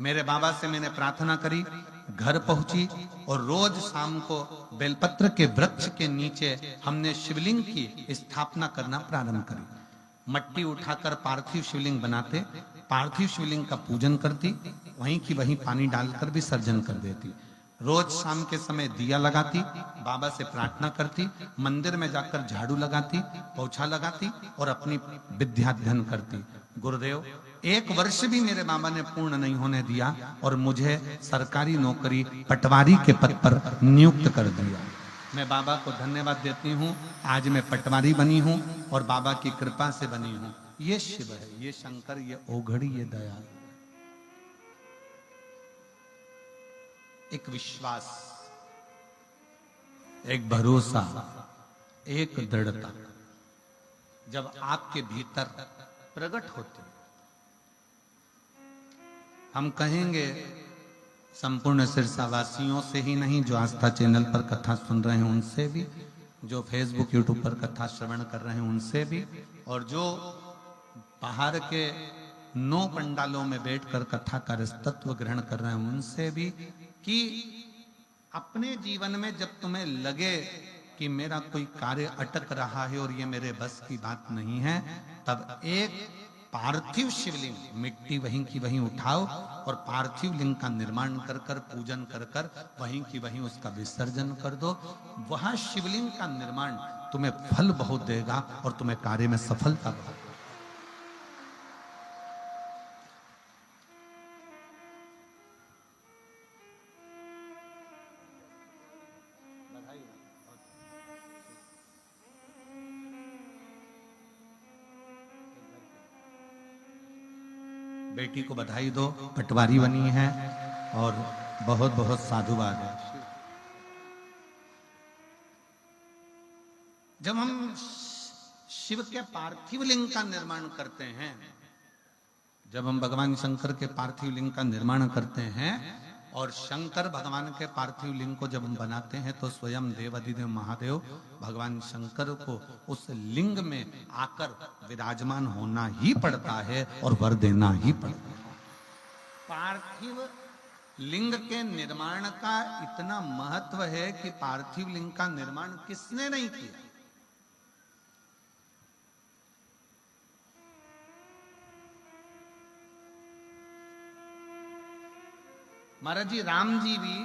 मेरे बाबा से मैंने प्रार्थना करी, घर पहुंची और रोज शाम को बेलपत्र के वृक्ष के नीचे हमने शिवलिंग की स्थापना करना प्रारंभ करी। मट्टी उठाकर पार्थिव शिवलिंग बनाते, पार्थिव शिवलिंग का पूजन करती, वहीं की वहीं पानी डालकर विसर्जन कर देती। रोज शाम के समय दिया लगाती, बाबा से प्रार्थना करती, मंदिर में जाकर झाड़ू लगाती, पोछा लगाती और अपनी विद्याध्ययन करती। गुरुदेव, 1 वर्ष भी मेरे बाबा ने पूर्ण नहीं होने दिया और मुझे सरकारी नौकरी पटवारी के पद पर नियुक्त कर दिया। मैं बाबा को धन्यवाद देती हूँ, आज मैं पटवारी बनी हूँ और बाबा की कृपा से बनी हूँ। ये शिव है, ये शंकर, ये ओघड़ी, ये दयाल। एक विश्वास, एक भरोसा, एक दृढ़ता जब आपके भीतर प्रकट होते, हम कहेंगे संपूर्ण सिरसावासियों से ही नहीं, जो आस्था चैनल पर कथा सुन रहे हैं उनसे भी, जो फेसबुक यूट्यूब पर कथा श्रवण कर रहे हैं उनसे भी, और जो बाहर के 9 पंडालों में बैठकर कथा का रसतत्व ग्रहण कर रहे हैं उनसे भी, कि अपने जीवन में जब तुम्हें लगे कि मेरा कोई कार्य अटक रहा है और ये मेरे बस की बात नहीं है, तब एक पार्थिव शिवलिंग, मिट्टी वहीं की वहीं उठाओ और पार्थिव लिंग का निर्माण कर कर, पूजन कर कर, वहीं की वहीं उसका विसर्जन कर दो। वहां शिवलिंग का निर्माण तुम्हें फल बहुत देगा और तुम्हें कार्य में सफलता बहुत। बेटी को बधाई दो, पटवारी बनी है और बहुत बहुत साधुवाद है। जब हम शिव के पार्थिव लिंग का निर्माण करते हैं, जब हम भगवान शंकर के पार्थिव लिंग का निर्माण करते हैं और शंकर भगवान के पार्थिव लिंग को जब हम बनाते हैं, तो स्वयं देवाधिदेव महादेव भगवान शंकर को उस लिंग में आकर विराजमान होना ही पड़ता है और वर देना ही पड़ता है। पार्थिव लिंग के निर्माण का इतना महत्व है कि पार्थिव लिंग का निर्माण किसने नहीं किया। महाराज जी, राम जी भी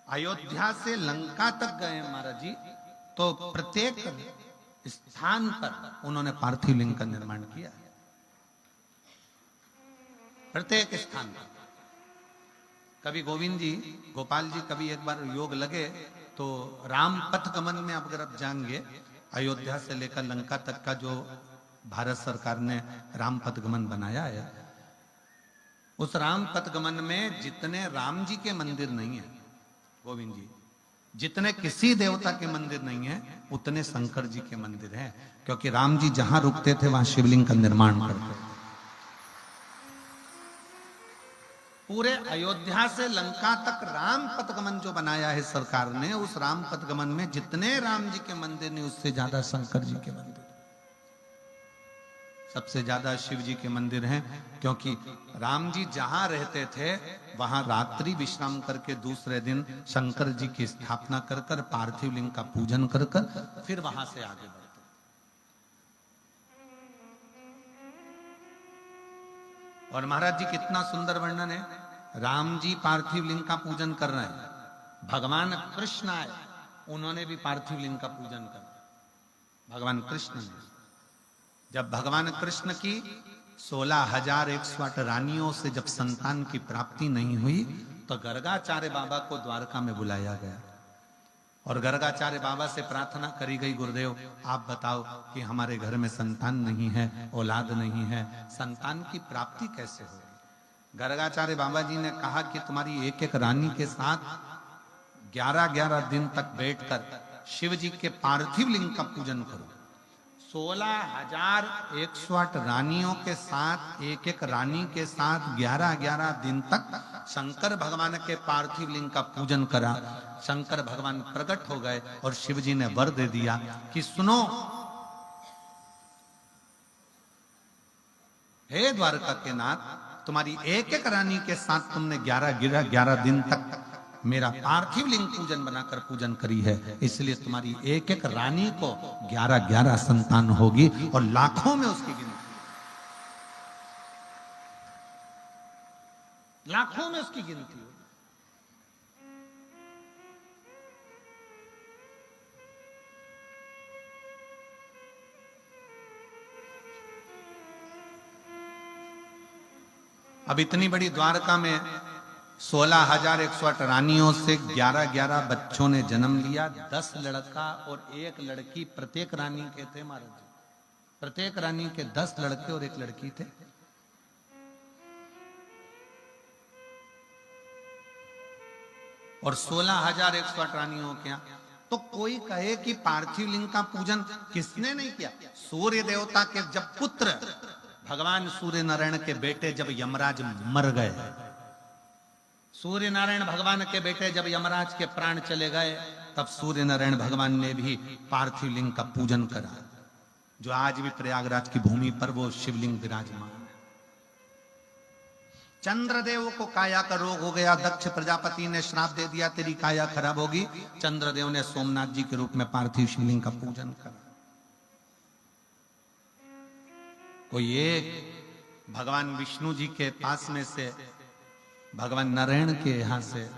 अयोध्या से लंका तक गए महाराज जी, तो प्रत्येक स्थान पर उन्होंने पार्थिव लिंग का निर्माण किया, प्रत्येक स्थान पर। कभी गोविंद जी, गोपाल जी, कभी एक बार योग लगे तो राम पथ गमन में अगर आप जाएंगे, अयोध्या से लेकर लंका तक का जो भारत सरकार ने राम पथ गमन बनाया है, उस राम पथगमन में जितने राम जी के मंदिर नहीं है गोविंद जी, जितने किसी देवता के मंदिर नहीं है, उतने शंकर जी के मंदिर हैं, क्योंकि राम जी जहां रुकते थे वहां शिवलिंग का निर्माण करते थे। पूरे अयोध्या से लंका तक राम पथगमन जो बनाया है सरकार ने, उस राम पथगमन में जितने राम जी के मंदिर नहीं, उससे ज्यादा शंकर जी के मंदिर, सबसे ज्यादा शिव जी के मंदिर हैं, क्योंकि राम जी जहां रहते थे वहां रात्रि विश्राम करके दूसरे दिन शंकर जी की स्थापना कर कर, पार्थिव लिंग का पूजन कर कर, फिर वहां से आगे बढ़ते। और महाराज जी कितना सुंदर वर्णन है, राम जी पार्थिव लिंग का पूजन कर रहे हैं, भगवान कृष्ण आए, उन्होंने भी पार्थिव लिंग का पूजन कर, भगवान कृष्ण ने। जब भगवान कृष्ण की 16,108 रानियों से जब संतान की प्राप्ति नहीं हुई, तो गर्गाचार्य बाबा को द्वारका में बुलाया गया और गर्गाचार्य बाबा से प्रार्थना करी गई, गुरुदेव आप बताओ कि हमारे घर में संतान नहीं है, औलाद नहीं है, संतान की प्राप्ति कैसे होगी। गर्गाचार्य बाबा जी ने कहा कि तुम्हारी एक एक रानी के साथ 11-11 दिन तक बैठकर शिव जी के पार्थिव लिंग का पूजन करो। 16,108 रानियों के साथ, एक एक रानी के साथ 11-11 दिन तक शंकर भगवान के पार्थिव लिंग का पूजन करा। शंकर भगवान प्रकट हो गए और शिव जी ने वर दे दिया कि सुनो, हे द्वारका के नाथ, तुम्हारी एक एक रानी के साथ तुमने 11 दिन तक मेरा पार्थिव लिंग पूजन बनाकर पूजन करी है, इसलिए तुम्हारी एक एक रानी को 11 संतान होगी और लाखों में उसकी गिनती, लाखों में उसकी गिनती होगी। अब इतनी बड़ी द्वारका में 16,108 रानियों से 11 बच्चों ने जन्म लिया। 10 लड़का और 1 लड़की प्रत्येक रानी के थे महाराज। प्रत्येक रानी के 10 लड़के और 1 लड़की थे। और 16,108 रानियों के यहाँ तो कोई कहे कि पार्थिव लिंग का पूजन किसने नहीं किया? सूर्य देवता के जब पुत्र, भगवान सूर्य नारायण के बेटे जब यमराज मर गए, सूर्य नारायण भगवान के बेटे जब यमराज के प्राण चले गए, तब सूर्य नारायण भगवान ने भी पार्थिव लिंग का पूजन करा, जो आज भी प्रयागराज की भूमि पर वो शिवलिंग विराजमान है। चंद्रदेव को काया का रोग हो गया। दक्ष प्रजापति ने श्राप दे दिया, तेरी काया खराब होगी। चंद्रदेव ने सोमनाथ जी के रूप में पार्थिव शिवलिंग का पूजन करा। कोई एक भगवान विष्णु जी के पास में से, भगवान नारायण के यहां से,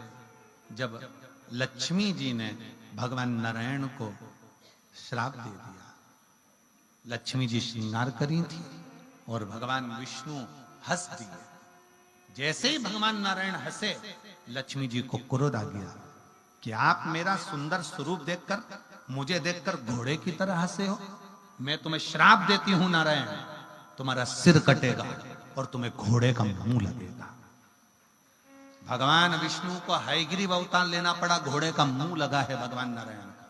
जब लक्ष्मी जी ने भगवान नारायण को श्राप दे दिया, लक्ष्मी जी श्रृंगार करी थी और भगवान विष्णु हंस दिए। जैसे ही भगवान नारायण हंसे, लक्ष्मी जी को क्रोध आ गया कि आप मेरा सुंदर स्वरूप देखकर, मुझे देखकर घोड़े की तरह हंसे हो। मैं तुम्हें श्राप देती हूं नारायण, तुम्हारा सिर कटेगा और तुम्हें घोड़े का मुंह लगेगा। भगवान विष्णु को हयग्रीव अवतार लेना पड़ा, घोड़े का मुंह लगा है भगवान नारायण का।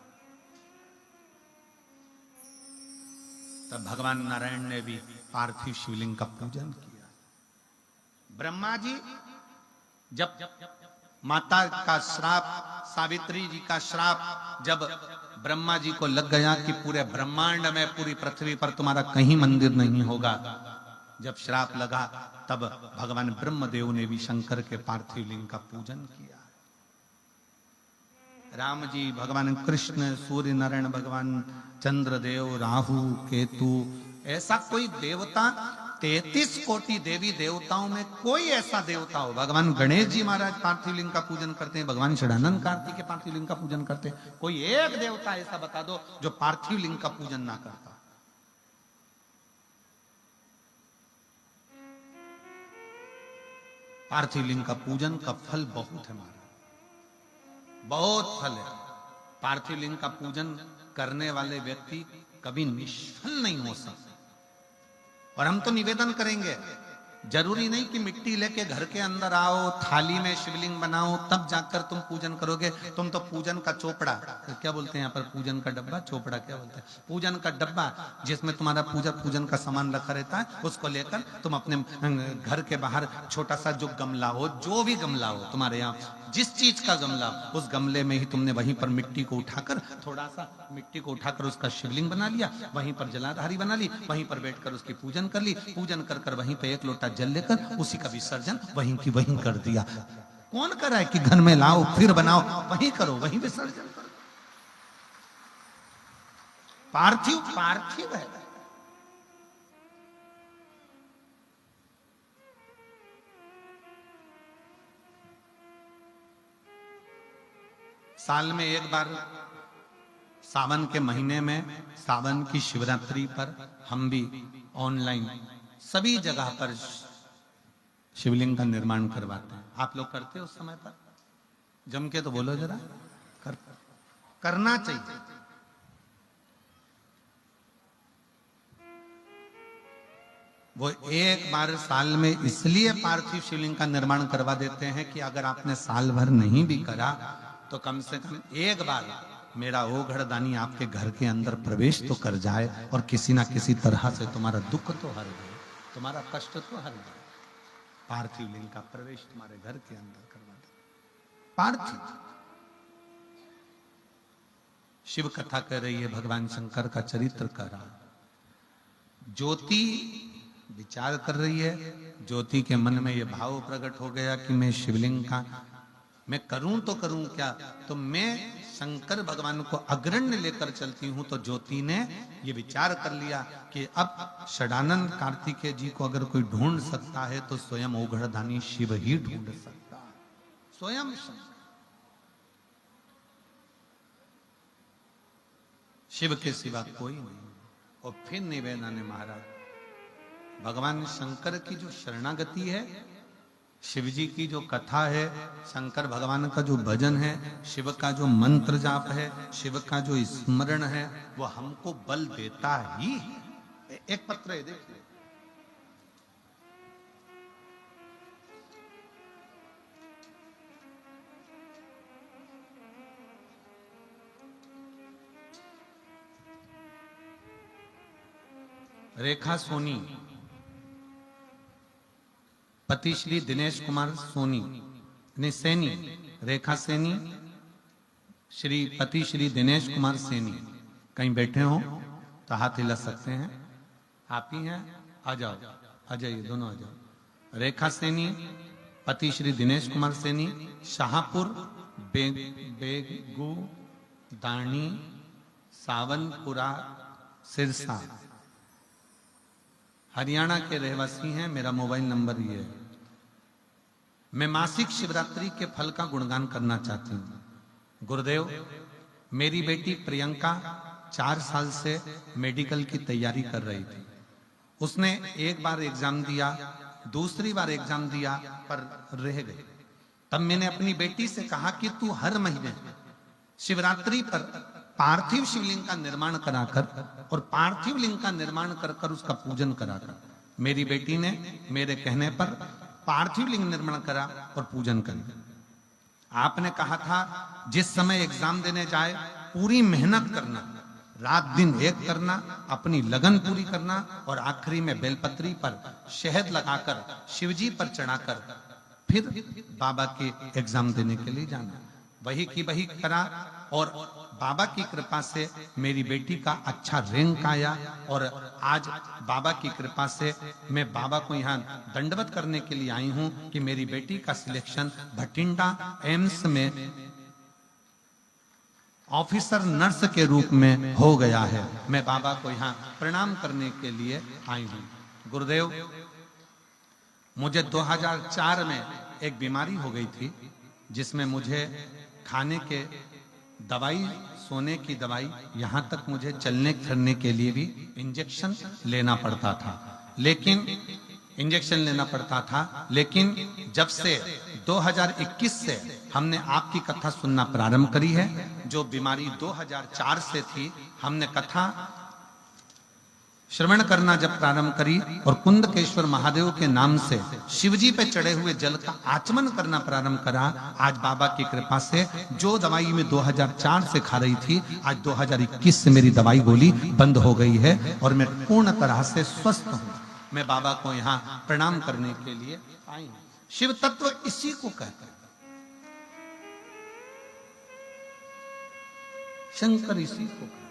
तब भगवान नारायण ने भी पार्थिव शिवलिंग का पूजन किया। ब्रह्मा जी जब माता का श्राप, सावित्री जी का श्राप जब ब्रह्मा जी को लग गया कि पूरे ब्रह्मांड में, पूरी पृथ्वी पर तुम्हारा कहीं मंदिर नहीं होगा, जब श्राप लगा, तब भगवान ब्रह्मदेव ने भी शंकर के पार्थिव लिंग का पूजन किया। राम जी, भगवान कृष्ण, सूर्य नारायण भगवान, चंद्रदेव, राहु, केतु, ऐसा कोई देवता, 33 कोटि देवी देवताओं में कोई ऐसा देवता हो। भगवान गणेश जी महाराज पार्थिव लिंग का पूजन करते हैं, भगवान षडानंद कार्तिक के पार्थिव लिंग का पूजन करते हैं। कोई एक देवता ऐसा बता दो जो पार्थिव लिंग का पूजन ना करता। पार्थिव लिंग का पूजन का फल बहुत है महाराज, बहुत फल है। पार्थिव लिंग का पूजन करने वाले व्यक्ति कभी निष्फल नहीं हो सकते। और हम तो निवेदन करेंगे, जरूरी नहीं कि मिट्टी लेके घर के अंदर आओ, थाली में शिवलिंग बनाओ, तब जाकर तुम पूजन करोगे। तुम तो पूजन का चोपड़ा, क्या बोलते हैं यहाँ पर, पूजन का डब्बा, चोपड़ा क्या बोलते हैं, पूजन का डब्बा, जिसमें तुम्हारा पूजन का सामान रखा रहता है, उसको लेकर तुम अपने घर के बाहर छोटा सा जो गमला हो, जो भी गमला हो तुम्हारे यहाँ, जिस चीज का गमला, उस गमले में ही तुमने वहीं पर मिट्टी को उठाकर, थोड़ा सा मिट्टी को उठाकर उसका शिवलिंग बना लिया, वहीं पर जलाधारी बना ली, वहीं पर बैठकर उसकी पूजन कर ली। पूजन कर कर वहीं पे 1 लोटा जल लेकर उसी का विसर्जन वहीं की वहीं कर दिया। कौन कर रहा है कि घर में लाओ फिर बनाओ, वहीं करो, वहीं विसर्जन करो। पार्थिव पार्थिव है। साल में एक बार सावन के महीने में, सावन की शिवरात्रि पर हम भी ऑनलाइन सभी जगह पर शिवलिंग का निर्माण करवाते हैं। आप लोग करते हो उस समय पर? जम के तो बोलो जरा, करना चाहिए। वो एक बार साल में इसलिए पार्थिव शिवलिंग का निर्माण करवा देते हैं कि अगर आपने साल भर नहीं भी करा तो कम से कम एक बार मेरा ओघड़दानी आपके घर के अंदर प्रवेश तो कर जाए और किसी ना किसी तरह से तुम्हारा दुख तो हर दे, तुम्हारा कष्ट तो हर दे। पार्थिव लिंग का प्रवेश तुम्हारे घर के अंदर करवा दे। पार्थिव शिव कथा कर रही है, भगवान शंकर का चरित्र कर रहा। ज्योति विचार कर रही है, ज्योति के मन में यह भाव प्रकट हो गया कि मैं शिवलिंग का मैं करूं तो करूं क्या, तो मैं शंकर भगवान को अग्रण्य लेकर चलती हूं। तो ज्योति ने ये विचार कर लिया कि अब षडानंद कार्तिकेय जी को अगर कोई ढूंढ सकता है तो स्वयं ओघड़दानी शिव ही ढूंढ सकता है, स्वयं शंकर। शिव के सिवा कोई नहीं। और फिर निवेदा ने महाराज भगवान शंकर की जो शरणागति है, शिव जी की जो कथा है, शंकर भगवान का जो भजन है, शिव का जो मंत्र जाप है, शिव का जो स्मरण है, वो हमको बल देता ही है। एक पत्र है, देखिए रेखा सोनी, पति श्री दिनेश कुमार सोनी ने सैनी, रेखा सैनी, श्री पति श्री दिनेश कुमार सैनी। कहीं बैठे हो तो हाथ हिला सकते हैं, आप ही हैं, आ जाओ, आ जाइए, दोनों आ जाओ। रेखा सैनी, पति श्री दिनेश कुमार सैनी, शाहपुर बेगू दानी सावनपुरा सिरसा, हरियाणा के रहवासी हैं। मेरा मोबाइल नंबर ये है। मैं मासिक शिवरात्रि के फल का गुणगान करना चाहती हूँ। गुरुदेव, मेरी बेटी प्रियंका 4 साल से मेडिकल की तैयारी कर रही थी। उसने एक बार एग्जाम दिया, दूसरी बार एग्जाम दिया, पर रह गई। तब मैंने अपनी बेटी से कहा कि तू हर महीने शिवरात्रि पर पार्थिव शिवलिंग का निर्माण कराकर और पार्थिव लिंग का निर्माण कर कर उसका पूजन कराकर। मेरी बेटी ने मेरे कहने पर पार्थिव लिंग निर्माण करा और पूजन करा। आपने कहा था जिस समय एग्जाम देने जाए पूरी मेहनत करना, रात दिन एक करना, अपनी लगन पूरी करना और आखिरी में बेलपत्री पर शहद लगाकर शिवजी पर चढ़ाकर फिर बाबा के एग्जाम देने के लिए जाना। वही की वही करा और बाबा की कृपा से मेरी बेटी का अच्छा रैंक आया। और आज बाबा की कृपा से मैं बाबा को यहाँ दंडवत करने के लिए आई हूँ कि मेरी बेटी का सिलेक्शन भटिंडा एम्स में ऑफिसर नर्स के रूप में हो गया है। मैं बाबा को यहाँ प्रणाम करने के लिए आई हूँ। गुरुदेव, मुझे 2004 में एक बीमारी हो गई थी जिसमें मुझे खाने के दवाई, सोने की दवाई, यहां तक मुझे चलने फिरने के लिए भी इंजेक्शन लेना पड़ता था। लेकिन जब से 2021 से हमने आपकी कथा सुनना प्रारंभ करी है, जो बीमारी 2004 से थी, हमने कथा श्रवण करना जब प्रारंभ करी और कुंदकेश्वर महादेव के नाम से शिवजी पे चढ़े हुए जल का आचमन करना प्रारंभ करा, आज बाबा की कृपा से जो दवाई में 2004 से खा रही थी, आज 2021 से मेरी दवाई गोली बंद हो गई है और मैं पूर्ण तरह से स्वस्थ हूं। मैं बाबा को यहाँ प्रणाम करने के लिए आई हूं। शिव तत्व इसी को कहते हैं, शंकर इसी को कहते हैं।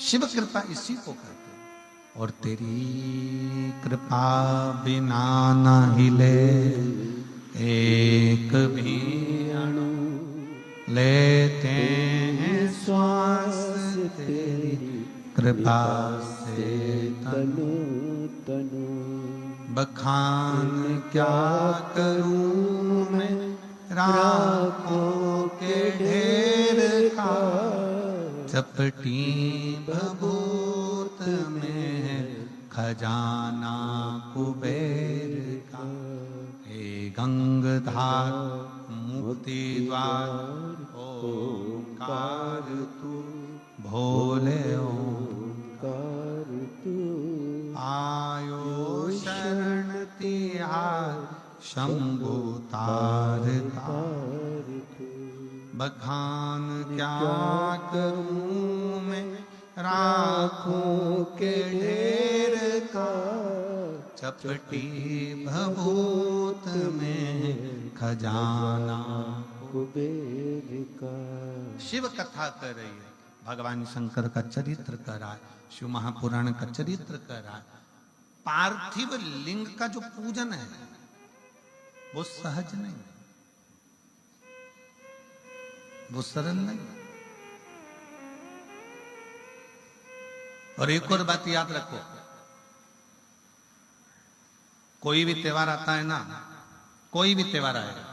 शिव कृपा इसी को कहते हैं। और तेरी कृपा बिना न हिले एक भी अणु, लेते हैं श्वास तेरी कृपा से तनु तनु। बखान क्या करूं मैं राखों के ढेर का, चपटी बबूत में खजाना कुबेर का। हे गंगाधार मुक्ति द्वार ओंकार तू, भोले ओंकार तू। आयो शरण तिहार शंभु तार तार। बखान क्या करूं मैं राखों के ढेर का। चपटी भभूत में खजाना कुबेर का। शिव कथा कर रही है, भगवान शंकर का चरित्र कर रहा है, शिव महापुराण का चरित्र कर रहा है। पार्थिव लिंग का जो पूजन है वो सहज नहीं, वो सरल नहीं। और एक और बात याद रखो, कोई भी त्योहार आता है ना, कोई भी त्योहार आएगा,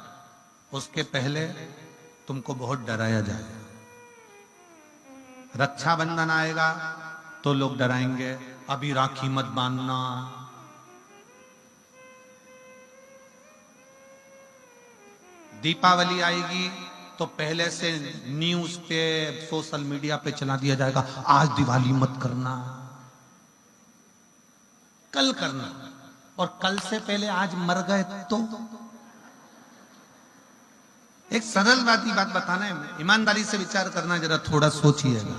उसके पहले तुमको बहुत डराया जाएगा। रक्षाबंधन आएगा तो लोग डराएंगे, अभी राखी मत बांधना। दीपावली आएगी तो पहले से न्यूज पे, सोशल मीडिया पे चला दिया जाएगा, आज दिवाली मत करना, कल करना। और कल से पहले आज मर गए तो। एक सरल बात बताना है, ईमानदारी से विचार करना, जरा थोड़ा सोचिएगा।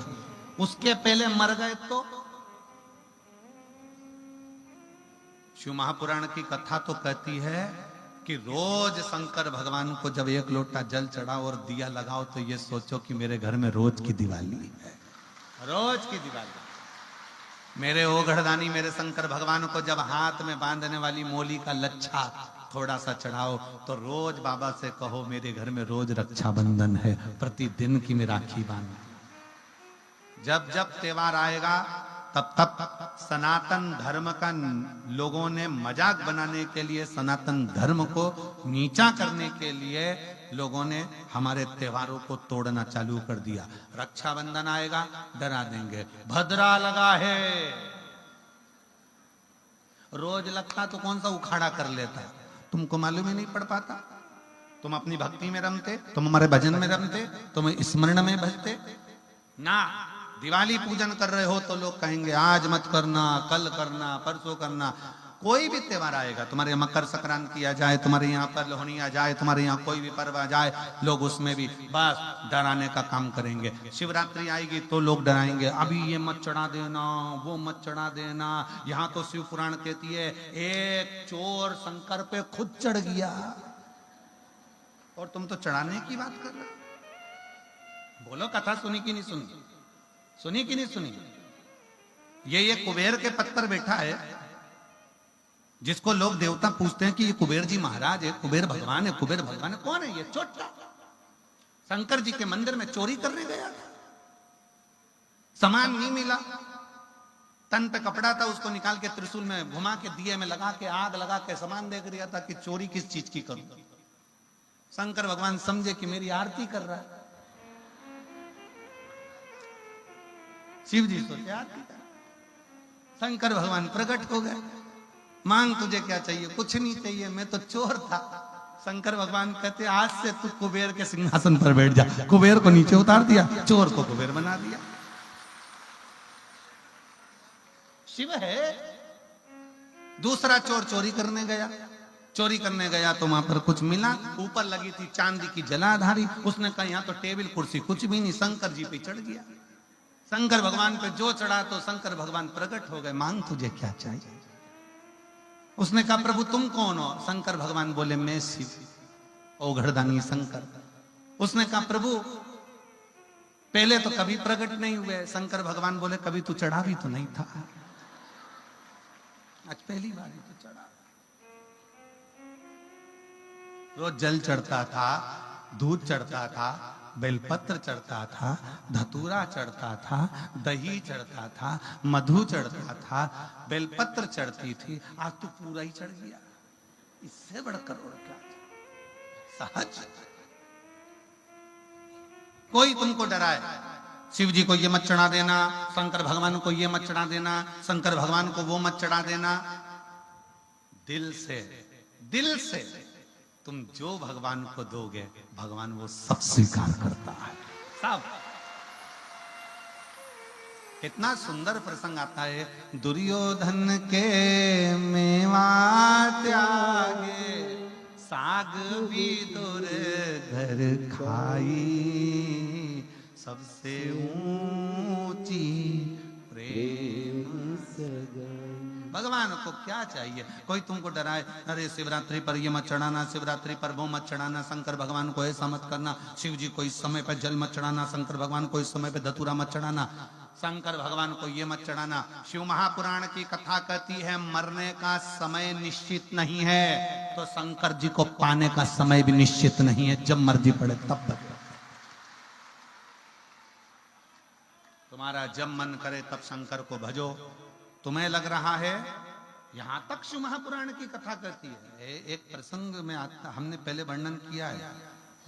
उसके पहले मर गए तो। शिव महापुराण की कथा तो कहती है कि रोज शंकर भगवान को जब एक लोटा जल चढ़ाओ और दिया लगाओ तो ये सोचो कि मेरे घर में रोज की दिवाली है, रोज की दिवाली। मेरे ओघड़दानी मेरे शंकर भगवान को जब हाथ में बांधने वाली मोली का लच्छा थोड़ा सा चढ़ाओ तो रोज बाबा से कहो मेरे घर में रोज रक्षाबंधन है, प्रतिदिन की मैं राखी बांध। जब जब त्योहार आएगा तब तब सनातन धर्म का लोगों ने मजाक बनाने के लिए, सनातन धर्म को नीचा करने के लिए लोगों ने हमारे त्योहारों को तोड़ना चालू कर दिया। रक्षाबंधन आएगा डरा देंगे, भद्रा लगा है। रोज लगता तो कौन सा उखाड़ा कर लेता, तुमको मालूम ही नहीं पड़ पाता। तुम अपनी भक्ति में रमते, तुम हमारे भजन में रमते, तुम स्मरण में भजते ना। दिवाली पूजन कर रहे हो तो लोग कहेंगे आज मत करना, कल करना, परसों करना। कोई भी त्योहार आएगा, तुम्हारे यहाँ मकर संक्रांति आ जाए, तुम्हारे यहाँ पर लोहड़ी आ जाए, तुम्हारे यहाँ कोई भी पर्व आ जाए, लोग उसमें भी बस डराने का काम करेंगे। शिवरात्रि आएगी तो लोग डराएंगे, अभी ये मत चढ़ा देना, वो मत चढ़ा देना। यहाँ तो शिव पुराण कहती है एक चोर शंकर पे खुद चढ़ गया और तुम तो चढ़ाने की बात कर रहे हो। बोलो कथा सुनी कि नहीं सुनी, सुनी कि नहीं सुनी। ये कुबेर के पद पर बैठा है, जिसको लोग देवता पूछते हैं कि ये कुबेर जी महाराज है, कुबेर भगवान है, कुबेर भगवान है। कौन है ये? छोटा शंकर जी के मंदिर में चोरी करने गया, सामान नहीं मिला, तन पे कपड़ा था, उसको निकाल के त्रिशूल में घुमा के दिए में लगा के आग लगा के सामान देख रहा था कि चोरी किस चीज की करूं। शंकर भगवान समझे कि मेरी आरती कर रहा है। शिव जी सोचे आरती कर। शंकर भगवान प्रकट हो गए, मांग तुझे क्या चाहिए? कुछ नहीं चाहिए, मैं तो चोर था। शंकर भगवान कहते आज से तू कुबेर के सिंहासन पर बैठ जा। कुबेर को नीचे उतार दिया, चोर को कुबेर बना दिया। शिव है। दूसरा चोर चोरी करने गया, चोरी करने गया तो वहां पर कुछ मिला, ऊपर लगी थी चांदी की जलाधारी। उसने कहा यहाँ तो टेबल कुर्सी कुछ भी नहीं, शंकर जी पे चढ़ गया। शंकर भगवान पे जो चढ़ा तो शंकर भगवान प्रकट हो गए, मांग तुझे क्या चाहिए? उसने कहा प्रभु तुम कौन हो? शंकर भगवान बोले मैं शिव, ओघड़दानी शंकर। उसने कहा प्रभु पहले तो कभी प्रकट नहीं हुए। शंकर भगवान बोले कभी तू चढ़ा भी तो नहीं था, आज पहली बार ही तो चढ़ा। रोज जल चढ़ता था, दूध चढ़ता था, बेलपत्र चढ़ता था, धतूरा चढ़ता था, दही चढ़ता था, मधु चढ़ता था, बेलपत्र चढ़ती थी। आज तो पूरा ही चढ़ गया। इससे बढ़कर और क्या? सहज। कोई तुमको डराए, शिव जी को ये मत चढ़ा देना, शंकर भगवान को ये मत चढ़ा देना, शंकर भगवान को वो मत चढ़ा देना। दिल से तुम जो भगवान को दोगे, भगवान वो सब स्वीकार करता है, सब। इतना सुंदर प्रसंग आता है, दुर्योधन के मेवा त्यागे, साग भी दूर घर खाई, सबसे ऊंची प्रेम सगाई। भगवान को क्या चाहिए? कोई तुमको डराए, अरे शिवरात्रि पर ये मत चढ़ाना, शिवरात्रि पर वो मत चढ़ाना, शंकर भगवान को ऐसा मत करना, शिव जी को इस समय पर जल मत चढ़ाना, शंकर भगवान को इस समय पे धतूरा मत चढ़ाना, शंकर भगवान को ये मत चढ़ाना। शिव महापुराण की कथा कहती है मरने का समय निश्चित नहीं है, तो शंकर जी को पाने का समय भी निश्चित नहीं है, जब मर्जी पड़े तब तक। तुम्हारा जब मन करे तब शंकर को भजो। तुम्हें लग रहा है, यहां तक शिव महापुराण की कथा करती है। एक प्रसंग में आता, हमने पहले वर्णन किया है,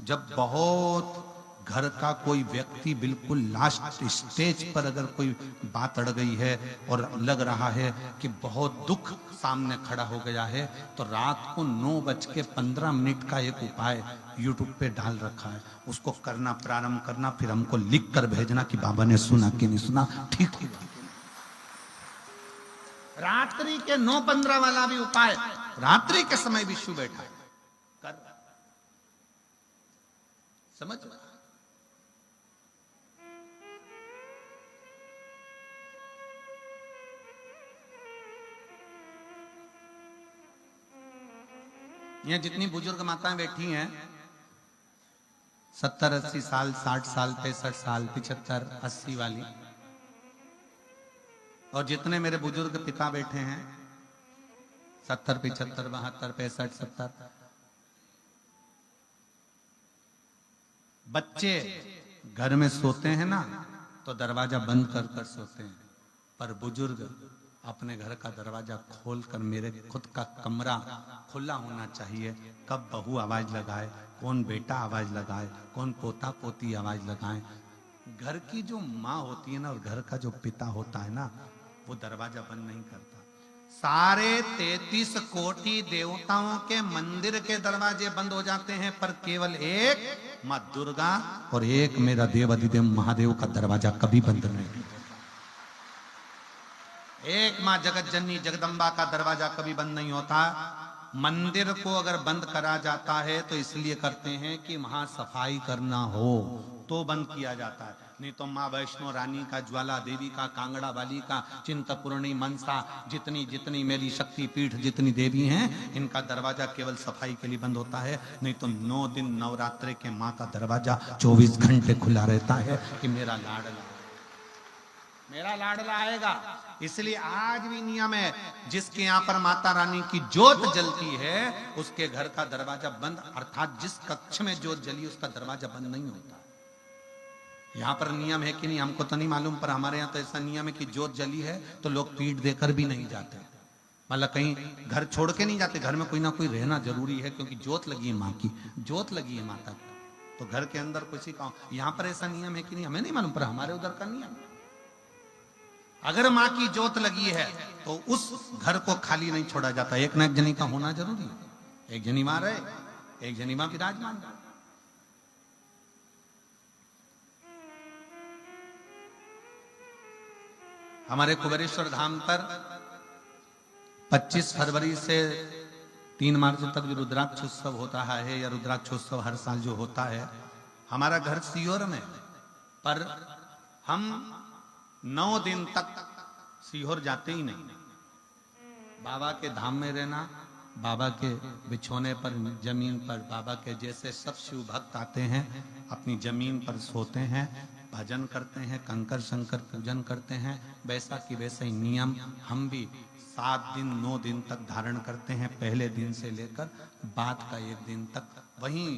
जब बहुत घर का कोई व्यक्ति बिल्कुल लास्ट स्टेज पर अगर कोई बात अड़ गई है और लग रहा है कि बहुत दुख सामने खड़ा हो गया है, तो रात को 9:15 का एक उपाय यूट्यूब पे डाल रखा है, उसको करना, प्रारंभ करना, फिर हमको लिख कर भेजना कि बाबा ने सुना कि नहीं सुना, ठीक है। रात्रि के 9:15 वाला भी उपाय रात्रि के समय भी शिव बैठा कर, समझ में? यहां जितनी बुजुर्ग माताएं बैठी हैं, 70-80 साल, 60 साल, 65 साल, 75, 80 वाली, और जितने मेरे बुजुर्ग पिता बैठे हैं 70, 75, 72, 65, 70, बच्चे घर में सोते हैं ना तो दरवाजा बंद कर कर सोते हैं, पर बुजुर्ग अपने घर का दरवाजा खोलकर, मेरे खुद का कमरा खुला होना चाहिए, कब बहू आवाज लगाए, कौन बेटा आवाज लगाए, कौन पोता पोती आवाज लगाए। घर की जो माँ होती है ना और घर का जो पिता होता है ना, वो दरवाजा बंद नहीं करता। सारे 33 कोटि देवताओं के मंदिर के दरवाजे बंद हो जाते हैं, पर केवल एक माँ दुर्गा और एक मेरा देव अधिदेव महादेव का दरवाजा कभी बंद नहीं होता। एक माँ जगत जननी जगदम्बा का दरवाजा कभी बंद नहीं होता। मंदिर को अगर बंद करा जाता है तो इसलिए करते हैं कि वहां सफाई करना हो तो बंद किया जाता है, नहीं तो माँ वैष्णो रानी का, ज्वाला देवी का, कांगड़ा वाली का, चिंतपूर्णी, मनसा, जितनी जितनी मेरी शक्ति पीठ जितनी देवी हैं, इनका दरवाजा केवल सफाई के लिए बंद होता है, नहीं तो 9 दिन नवरात्रे के माँ का दरवाजा 24 घंटे खुला रहता है कि मेरा लाडला आएगा। इसलिए आज भी नियम है, जिसके यहाँ पर माता रानी की जोत जलती है उसके घर का दरवाजा बंद, अर्थात जिस कक्ष में जोत जली उसका दरवाजा बंद नहीं होता। यहाँ पर नियम है कि नहीं हमको तो नहीं मालूम, पर हमारे यहाँ तो ऐसा नियम है कि जोत जली है तो लोग पीठ देकर भी नहीं जाते, मतलब कहीं घर छोड़ के नहीं जाते, घर में कोई ना कोई रहना जरूरी है, क्योंकि जोत लगी है, माँ की जोत लगी है माता की, तो घर के अंदर किसी का। यहाँ पर ऐसा नियम है कि नहीं हमें नहीं मालूम, पर हमारे उधर का नियम, अगर माँ की जोत लगी है तो उस घर को खाली नहीं छोड़ा जाता, एक ना एक जनी का होना जरूरी है। एक जनी मां रहे, एक जनी मां विराजमान। हमारे कुबेरेश्वर धाम पर 25 फरवरी से 3 मार्च तक जो रुद्राक्षोत्सव होता है, या रुद्राक्षोत्सव हर साल जो होता है, हमारा घर सीहोर में, पर हम 9 दिन तक सीहोर जाते ही नहीं। बाबा के धाम में रहना, बाबा के बिछोने पर, जमीन पर, बाबा के जैसे सब शिव भक्त आते हैं अपनी जमीन पर सोते हैं, भजन करते हैं, कंकर शंकर पूजन करते हैं, वैसा कि वैसा ही नियम हम भी 7 दिन 9 दिन तक धारण करते हैं। पहले दिन से लेकर बाद का 1 दिन तक वहीं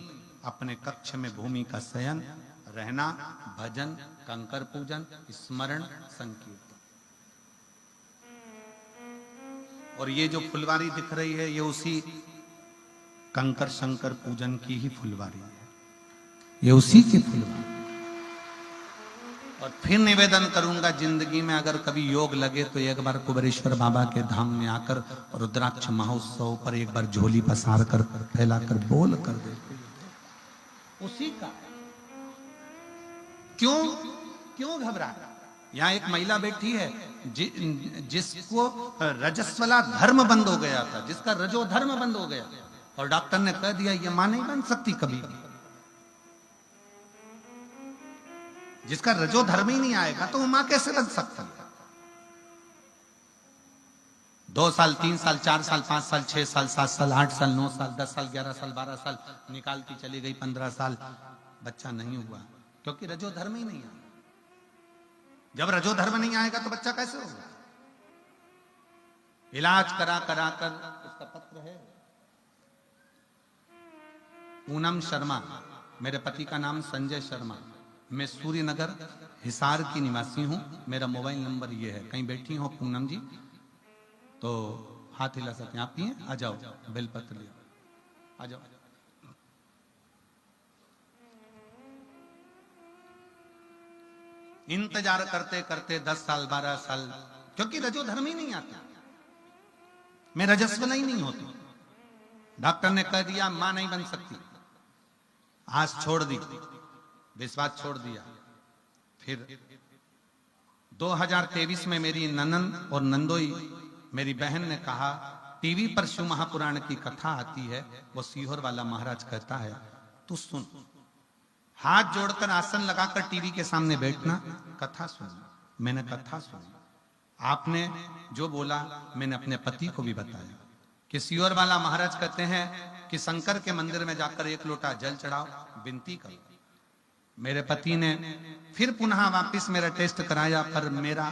अपने कक्ष में भूमि का शयन रहना, भजन, कंकर पूजन, स्मरण, संकीर्तन। और ये जो फुलवारी दिख रही है ये उसी कंकर शंकर पूजन की ही फुलवारी है, ये उसी की फुलवारी। और फिर निवेदन करूंगा, जिंदगी में अगर कभी योग लगे तो एक बार कुबेरेश्वर बाबा के धाम में आकर रुद्राक्ष महोत्सव पर एक बार झोली पसार कर फैलाकर बोल कर दे, उसी का। क्यों क्यों घबरा? यहाँ एक महिला बैठी है जिसको रजस्वला धर्म बंद हो गया था, जिसका रजो धर्म बंद हो गया, और डॉक्टर ने कह दिया ये मां नहीं बन सकती कभी। जिसका रजो धर्म ही नहीं आएगा तो वो मां कैसे बन सकती है? 2 साल 3 साल 4 साल 5 साल 6 साल 7 साल 8 साल 9 साल 10 साल 11 साल 12 साल निकालती चली गई, 15 साल बच्चा नहीं हुआ, क्योंकि रजो धर्म ही नहीं आया। जब रजो धर्म नहीं आएगा तो बच्चा कैसे होगा? इलाज करा करा कर उसका पत्र है। पूनम शर्मा, मेरे पति का नाम संजय शर्मा, मैं सूर्यनगर हिसार की निवासी हूं, मेरा मोबाइल नंबर ये है। कहीं बैठी हो पूनम जी तो हाथ हिला सकते हैं आप, ही आ जाओ, बेलपत्र ले आ जाओ। इंतजार करते करते 10 साल 12 साल, क्योंकि रजो धर्म ही नहीं आता, मैं रजस्वला ही नहीं होती। डॉक्टर ने कह दिया मां नहीं बन सकती, आस छोड़ दी, विश्वास छोड़ दिया। फिर 2023 में मेरी ननन और नंदोई मेरी बहन ने कहा टीवी पर शिव महापुराण की कथा आती है, वो सीहोर वाला महाराज कहता है तू सुन, हाथ जोड़कर आसन लगाकर टीवी के सामने बैठना, कथा सुनना। मैंने कथा सुनी, आपने जो बोला मैंने अपने पति को भी बताया कि सीहोर वाला महाराज कहते हैं कि शंकर के मंदिर में जाकर 1 लोटा जल चढ़ाओ, विनती करो। मेरे पति ने फिर पुनः वापस मेरा टेस्ट कराया, पर मेरा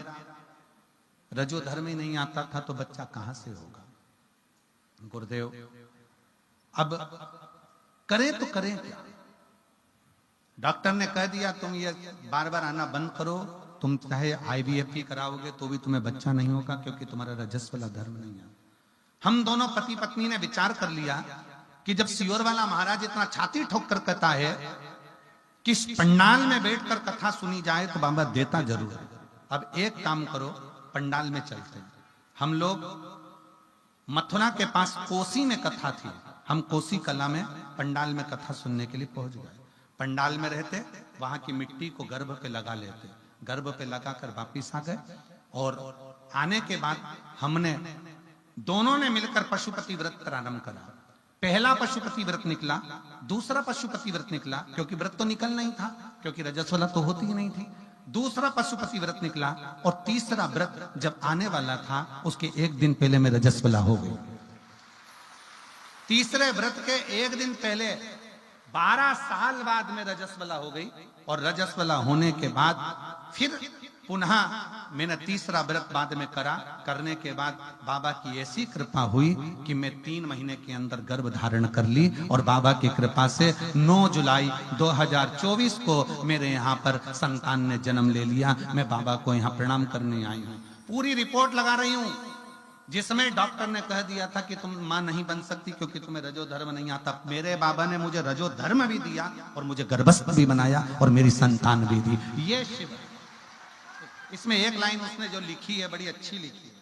रजो धर्म ही नहीं आता था, तो बच्चा कहां से होगा? गुरुदेव अब करें तो करें क्या? डॉक्टर ने कह दिया तुम ये बार बार आना बंद करो, तुम चाहे IVF भी कराओगे तो भी तुम्हें बच्चा नहीं होगा, क्योंकि तुम्हारा रजस्वला धर्म नहीं है। हम दोनों पति पत्नी ने विचार कर लिया कि जब सीहोर वाला महाराज इतना छाती ठोक कर कहता है कि इस पंडाल में बैठकर कथा सुनी जाए तो बाबा देता जरूर है। अब एक काम करो, पंडाल में चलते हैं। हम लोग मथुरा के पास कोसी में कथा थी, हम कोसी कला में पंडाल में कथा सुनने के लिए पहुंच गए। पंडाल में रहते, वहां की मिट्टी को गर्भ पे लगा लेते, गर्भ पे लगाकर वापिस आ गए। और आने के बाद हमने दोनों ने मिलकर पशुपति व्रत प्रारंभ करा। पहला पशुपति व्रत निकला, दूसरा पशुपति व्रत निकला, क्योंकि व्रत तो निकलना ही था, क्योंकि रजस्वला तो होती ही नहीं थी। दूसरा पशुपति व्रत निकला, और तीसरा व्रत जब आने वाला था उसके 1 दिन पहले मैं रजस्वला हो गई। तीसरे व्रत के 1 दिन पहले 12 साल बाद में रजस्वला हो गई, और रजस्वला होने के बाद फिर पुनः मैंने तीसरा व्रत बाद में करा। करने के बाद बाबा की ऐसी कृपा हुई कि मैं 3 महीने के अंदर गर्भ धारण कर ली, और बाबा की कृपा से 9 जुलाई 2024 को मेरे यहाँ पर संतान ने जन्म ले लिया। मैं बाबा को यहाँ प्रणाम करने आई हूँ, पूरी रिपोर्ट लगा रही हूँ, जिसमें डॉक्टर ने कह दिया था कि तुम मां नहीं बन सकती क्योंकि तुम्हें रजो धर्म नहीं आता। मेरे बाबा ने मुझे रजो धर्म भी दिया और मुझे गर्भस्थ भी बनाया और मेरी संतान भी दी। ये शिव। इसमें एक लाइन उसने जो लिखी है बड़ी अच्छी लिखी है।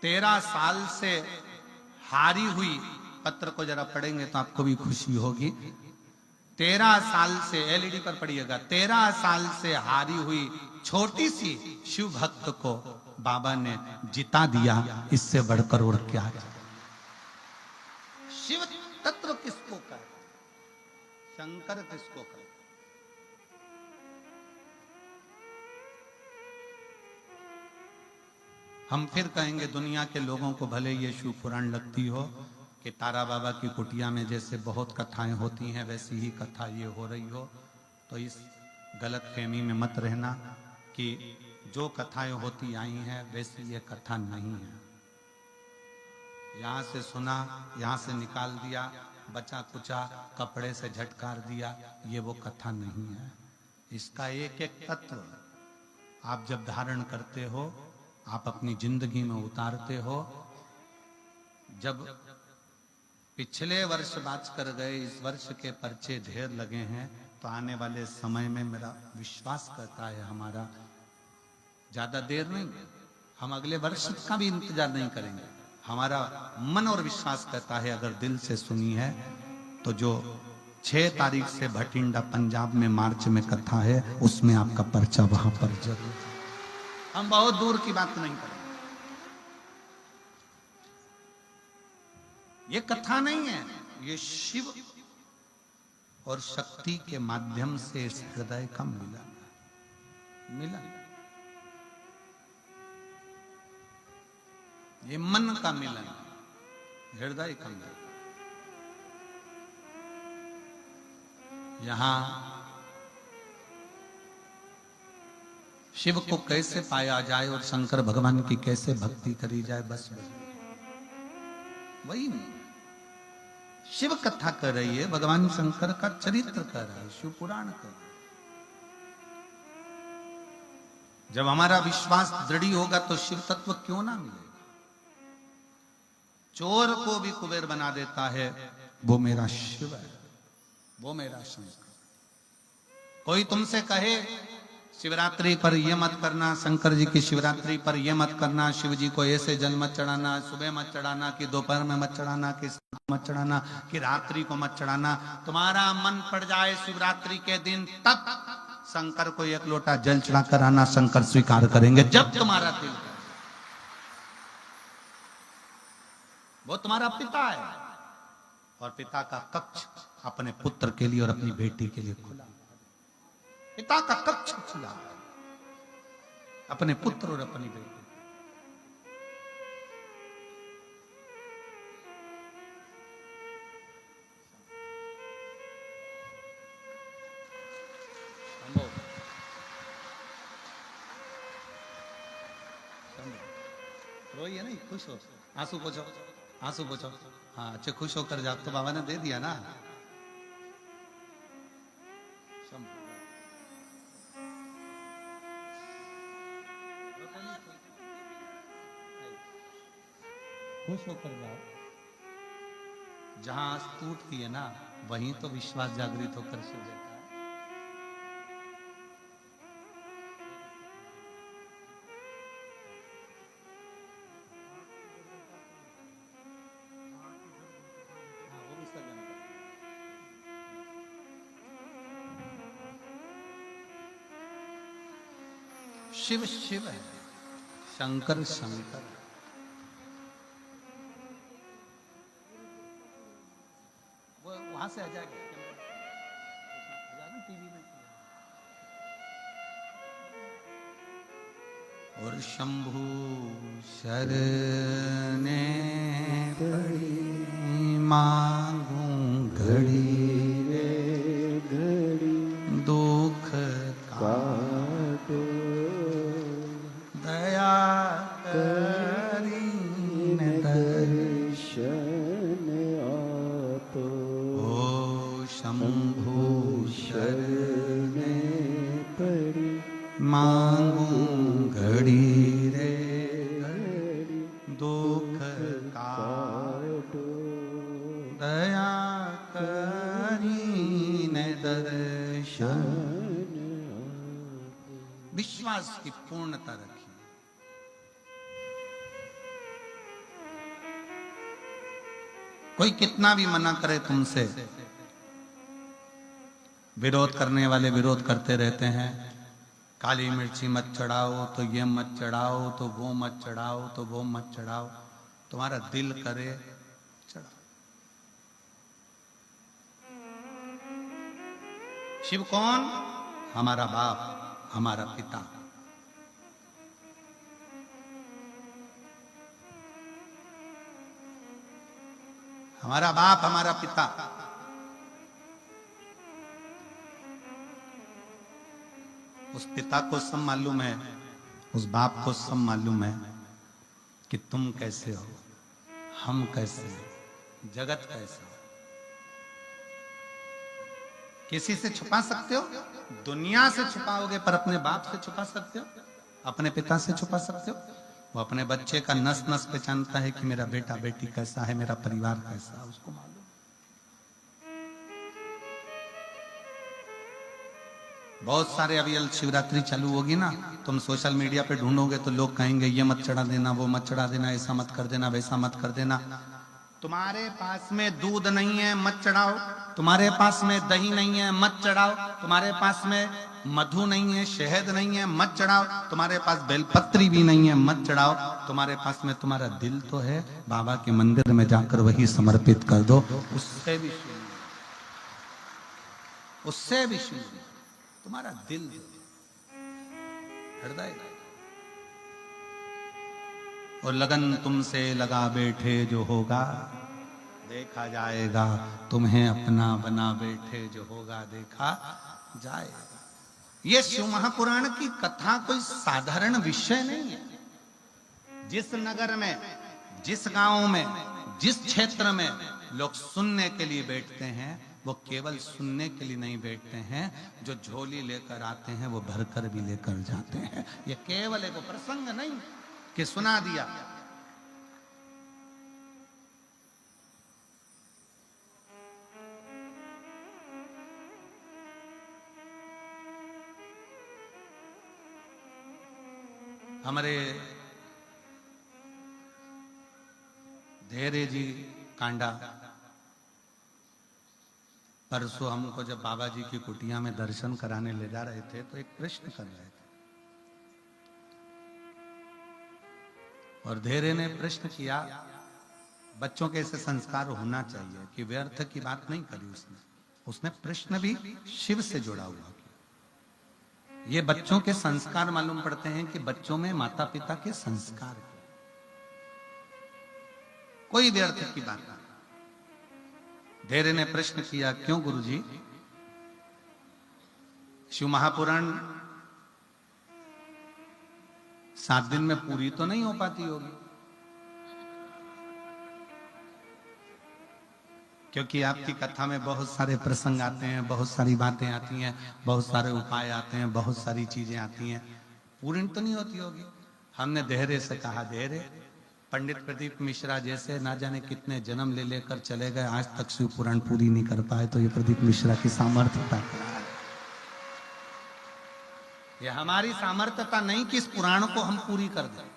तेरह साल से हारी हुई, पत्र को जरा पढ़ेंगे तो आपको भी खुशी होगी। 13 साल से, LED पर पढ़िएगा, 13 साल से हारी हुई छोटी सी शिव भक्त को बाबा ने जिता दिया, इससे बढ़कर और क्या है? शिव तत्व किसको कहे, शंकर किसको कहे? हम फिर कहेंगे दुनिया के लोगों को भले ये शिव पुराण लगती हो कि तारा बाबा की कुटिया में जैसे बहुत कथाएं होती हैं वैसी ही कथा ये हो रही हो, तो इस गलत फहमी में मत रहना कि जो कथाएं होती आई हैं वैसी ये कथा नहीं है। यहाँ से सुना, यहाँ से निकाल दिया, बचा कुचा कपड़े से झटकार दिया, ये वो कथा नहीं है। इसका एक एक तत्व आप जब धारण करते हो, आप अपनी जिंदगी में उतारते हो, जब पिछले वर्ष बात कर गए, इस वर्ष के पर्चे ढेर लगे हैं, तो आने वाले समय में मेरा विश्वास करता है हमारा ज्यादा देर नहीं, हम अगले वर्ष का भी इंतजार नहीं करेंगे। हमारा मन और विश्वास कहता है अगर दिल से सुनी है तो जो 6 तारीख से भटिंडा पंजाब में मार्च में कथा है, उसमें आपका पर्चा वहां पर जरूर। हम बहुत दूर की बात नहीं करेंगे। ये कथा नहीं है, ये शिव और शक्ति के माध्यम से इस हृदय का मिलन, ये मन का मिलन, हृदय का मिलन। यहां शिव को कैसे पाया जाए और शंकर भगवान की कैसे भक्ति करी जाए, बस वही नहीं। शिव कथा कर रही है, भगवान शंकर का चरित्र कर रहा है, शिव पुराण कर रहा है। जब हमारा विश्वास दृढ़ होगा तो शिव तत्व क्यों ना मिलेगा। चोर को भी कुबेर बना देता है, वो मेरा शिव है, वो मेरा शंकर। कोई तुमसे कहे शिवरात्रि पर ये मत करना, शंकर जी की शिवरात्रि पर ये मत करना, शिव जी को ऐसे जल मत चढ़ाना, सुबह मत चढ़ाना, कि दोपहर में मत चढ़ाना, कि मत चढ़ाना, कि रात्रि को मत चढ़ाना, तुम्हारा मन पड़ जाए शिवरात्रि के दिन, तब शंकर को एक लोटा जल चढ़ा कर आना, शंकर स्वीकार करेंगे। जब तुम्हारा दिल, वो तुम्हारा पिता है और पिता का कक्ष अपने पुत्र के लिए और अपनी बेटी के लिए खुला, पिता का कक्ष खुला अपने पुत्र और अपनी बेटी। रोइए नहीं, खुश हो, आंसू पोछो, आंसू पोछो। हाँ, अच्छे खुश होकर जाओ, तो बाबा ने दे दिया ना। खुश होकर जाओ। जहां आस टूटती है ना, वहीं तो विश्वास जागृत होकर सो जाता है। शिव शिव है, शंकर शंकर। वो वहां से आ जाएगा टीवी में। और शंभु शरणे पड़ी मांगू घड़ी रे घड़ी, दुख काटो दया करीन दर्शन आपो। ओ शंभु शरणे पड़ी मांगू घड़ी रे घड़ी, दुख काटो दया करीन दर्शन। विश्वास की पूर्णता रखिए। कोई कितना भी मना करे तुमसे, विरोध करने वाले विरोध करते रहते हैं। काली मिर्ची मत चढ़ाओ, तो ये मत चढ़ाओ, तो वो मत चढ़ाओ, तो वो मत चढ़ाओ। तुम्हारा दिल करे चढ़ाओ। शिव कौन? हमारा बाप, हमारा पिता। हमारा बाप, हमारा पिता। उस पिता को सब मालूम है, उस बाप को सब मालूम है कि तुम कैसे हो, हम कैसे हो, जगत कैसे हो। किसी से छुपा सकते हो? दुनिया से छुपाओगे, पर अपने बाप से छुपा सकते हो? अपने पिता से छुपा सकते हो? वो अपने बच्चे का नस नस पहचानता है कि मेरा बेटा बेटी कैसा है, मेरा परिवार कैसा है, उसको मालूम। बहुत सारे अभी शिवरात्रि चालू होगी ना, तुम सोशल मीडिया पे ढूंढोगे तो लोग कहेंगे ये मत चढ़ा देना, वो मत चढ़ा देना, ऐसा मत कर देना, वैसा मत कर देना। तुम्हारे पास में दूध नहीं है मत चढ़ाओ, तुम्हारे पास में दही नहीं है मत चढ़ाओ, तुम्हारे पास में मधु नहीं है, शहद नहीं है मत चढ़ाओ, तुम्हारे पास बेलपत्री भी नहीं है मत चढ़ाओ, तुम्हारे पास में तुम्हारा दिल तो है, बाबा के मंदिर में जाकर वही समर्पित कर दो, उससे भी उससे भी तुम्हारा दिल, हृदय। और लगन तुमसे लगा बैठे जो होगा देखा जाएगा, तुम्हें अपना बना बैठे जो होगा देखा जाएगा। ये शिव महापुराण की कथा कोई साधारण विषय नहीं है। जिस नगर में, जिस गांव में, जिस क्षेत्र में लोग सुनने के लिए बैठते हैं, वो केवल सुनने के लिए नहीं बैठते हैं, जो झोली लेकर आते हैं वो भरकर भी लेकर जाते हैं। ये केवल एक प्रसंग नहीं कि सुना दिया। हमारे धैर्य जी कांडा परसों हमको जब बाबा जी की कुटिया में दर्शन कराने ले जा रहे थे तो एक प्रश्न कर रहे थे, और धैर्य ने प्रश्न किया, बच्चों के ऐसे संस्कार होना चाहिए कि व्यर्थ की बात नहीं करी उसने प्रश्न भी शिव से जोड़ा हुआ। ये बच्चों के संस्कार मालूम पड़ते हैं कि बच्चों में माता पिता के संस्कार, कोई व्यर्थ की बात नहीं। धैर्य ने प्रश्न किया, क्यों गुरुजी, शिव महापुराण 7 दिन में पूरी तो नहीं हो पाती होगी? क्योंकि आपकी कथा में बहुत सारे प्रसंग आते हैं, बहुत सारी बातें आती हैं, बहुत सारे उपाय आते हैं, बहुत सारी चीजें आती हैं, पूरी तो नहीं होती होगी। हमने धैर्य से कहा, धैर्य, पंडित प्रदीप मिश्रा जैसे ना जाने कितने जन्म ले लेकर चले गए, आज तक शिव पुराण पूरी नहीं कर पाए, तो ये प्रदीप मिश्रा की सामर्थ्यता है। ये हमारी सामर्थ्यता नहीं कि इस पुराण को हम पूरी कर दें।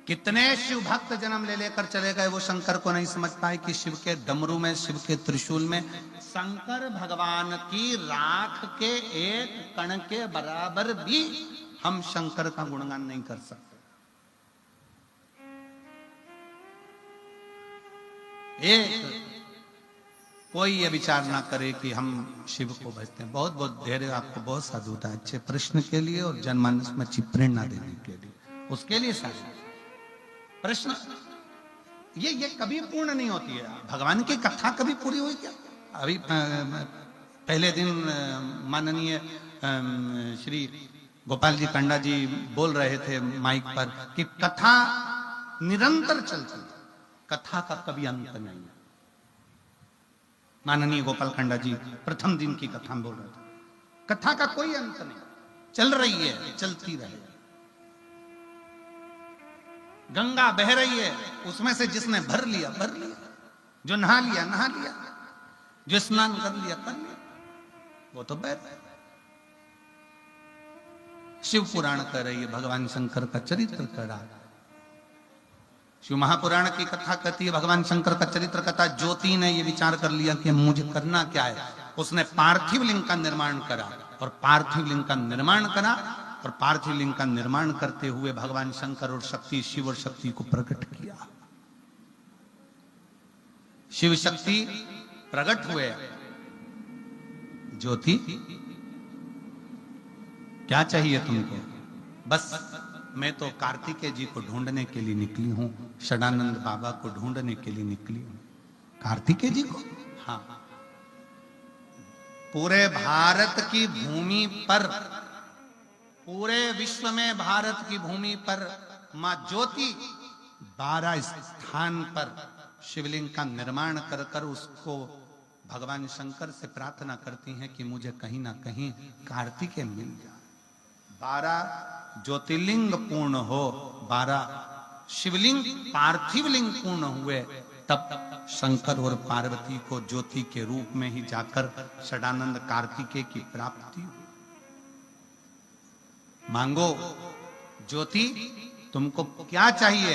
कितने शिव भक्त जन्म ले लेकर चले गए, वो शंकर को नहीं समझ पाए कि शिव के डमरू में, शिव के त्रिशूल में, शंकर भगवान की राख के एक कण के बराबर भी हम शंकर का गुणगान नहीं कर सकते। एक कोई ये विचार ना करे कि हम शिव को भजते हैं। बहुत बहुत धैर्य आपको बहुत साधुता है अच्छे प्रश्न के लिए और जनमानस में अच्छी प्रेरणा देने के लिए, उसके लिए साधु। प्रश्न ये कभी पूर्ण नहीं होती है। भगवान की कथा कभी पूरी हुई क्या? अभी पहले दिन माननीय श्री गोपाल जी कांडा जी बोल रहे थे माइक पर कि कथा निरंतर चलती है, कथा का कभी अंत नहीं है। माननीय गोपाल कांडा जी प्रथम दिन की कथा में बोल रहे थे, कथा का कोई अंत नहीं, चल रही है, चलती रहे। गंगा बह रही है, उसमें से जिसने भर लिया भर लिया, जो नहा लिया नहा लिया, जो स्नान कर लिया कर लिया, वो तो बह रहा है। शिव पुराण कर रही है, भगवान शंकर का चरित्र कर रहा है। शिव महापुराण की कथा कहती है भगवान शंकर का चरित्र कथा। ज्योति ने ये विचार कर लिया कि मुझे करना क्या है, उसने पार्थिव लिंग का निर्माण करा, और पार्थिव लिंग का निर्माण करा, और पार्थिव लिंग का निर्माण करते हुए भगवान शंकर और शक्ति, शिव और शक्ति को प्रकट किया। शिव शक्ति प्रकट हुए। ज्योति, क्या चाहिए तुमको? बस मैं तो कार्तिकेय जी को ढूंढने के लिए निकली हूं, षडानंद बाबा को ढूंढने के लिए निकली हूं। कार्तिकेय जी को? हाँ। पूरे भारत की भूमि पर, पूरे विश्व में भारत की भूमि पर मां ज्योति 12 स्थान पर शिवलिंग का निर्माण कर कर उसको भगवान शंकर से प्रार्थना करती हैं कि मुझे कहीं ना कहीं कार्तिकेय मिल जाए। 12 ज्योतिर्लिंग पूर्ण हो, 12 शिवलिंग पार्थिव लिंग पूर्ण हुए, तब शंकर और पार्वती को ज्योति के रूप में ही जाकर षडानंद कार्तिकेय की प्राप्ति हुई। मांगो ज्योति, तुमको क्या चाहिए?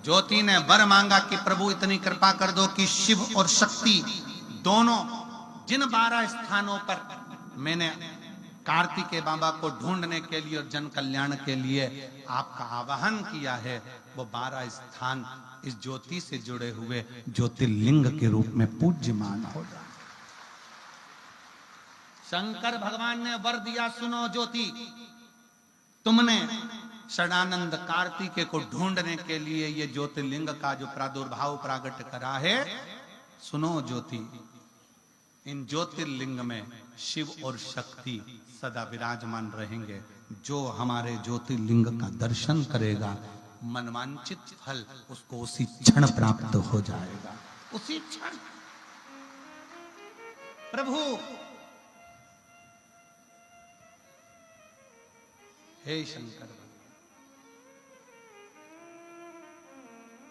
ज्योति ने वर मांगा कि प्रभु इतनी कृपा कर दो कि शिव और शक्ति दोनों, जिन 12 स्थानों पर मैंने कार्तिकेय बाबा को ढूंढने के लिए और जन कल्याण के लिए आपका आवाहन किया है, वो 12 स्थान इस ज्योति से जुड़े हुए ज्योतिर्लिंग के रूप में पूज्यमान हो जाए। शंकर भगवान ने वर दिया, सुनो ज्योति, तुमने षडानंद कार्तिकेय को ढूंढने के लिए ये ज्योतिर्लिंग का जो प्रादुर्भाव प्रागट करा है, सुनो ज्योति, इन ज्योतिर्लिंग में शिव और शक्ति सदा विराजमान रहेंगे। जो हमारे ज्योतिर्लिंग का दर्शन करेगा, मनवांचित फल उसको उसी क्षण प्राप्त हो जाएगा, उसी क्षण। प्रभु हे शंकर,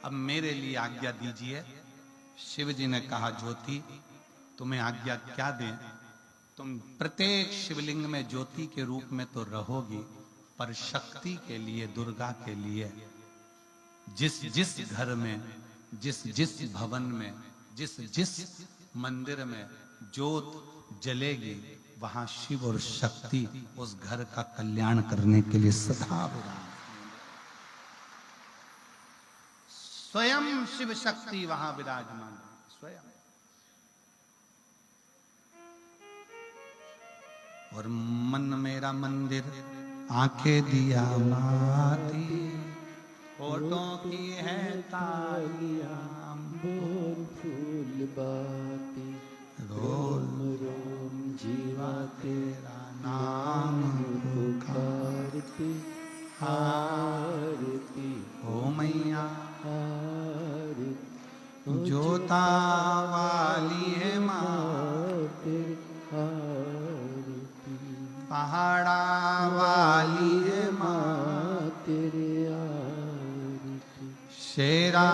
अब मेरे लिए आज्ञा दीजिए। शिव जी ने कहा, ज्योति तुम्हें आज्ञा क्या दें? तुम प्रत्येक शिवलिंग में ज्योति के रूप में तो रहोगी, पर शक्ति के लिए, दुर्गा के लिए, जिस जिस घर में, जिस जिस भवन में, जिस जिस मंदिर में ज्योत जलेगी, वहां शिव और शक्ति उस घर का कल्याण करने के लिए सदा विराजमान। स्वयं शिव शक्ति वहां विराजमान, स्वयं। और मन मेरा मंदिर, आंखें दिया माती, होठों की है तालियां, बोल फूल बाती, रोम रोम जीवा तेरा नाम पुकारती, आरती ओ मैया आरती, जोता वाली है माँ, तेरी आरती, पहाड़ा वाली है माँ, तेरी आरती, शेरा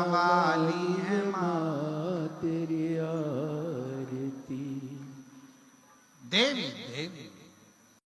वाली है माँ, तेरी आरती। देवी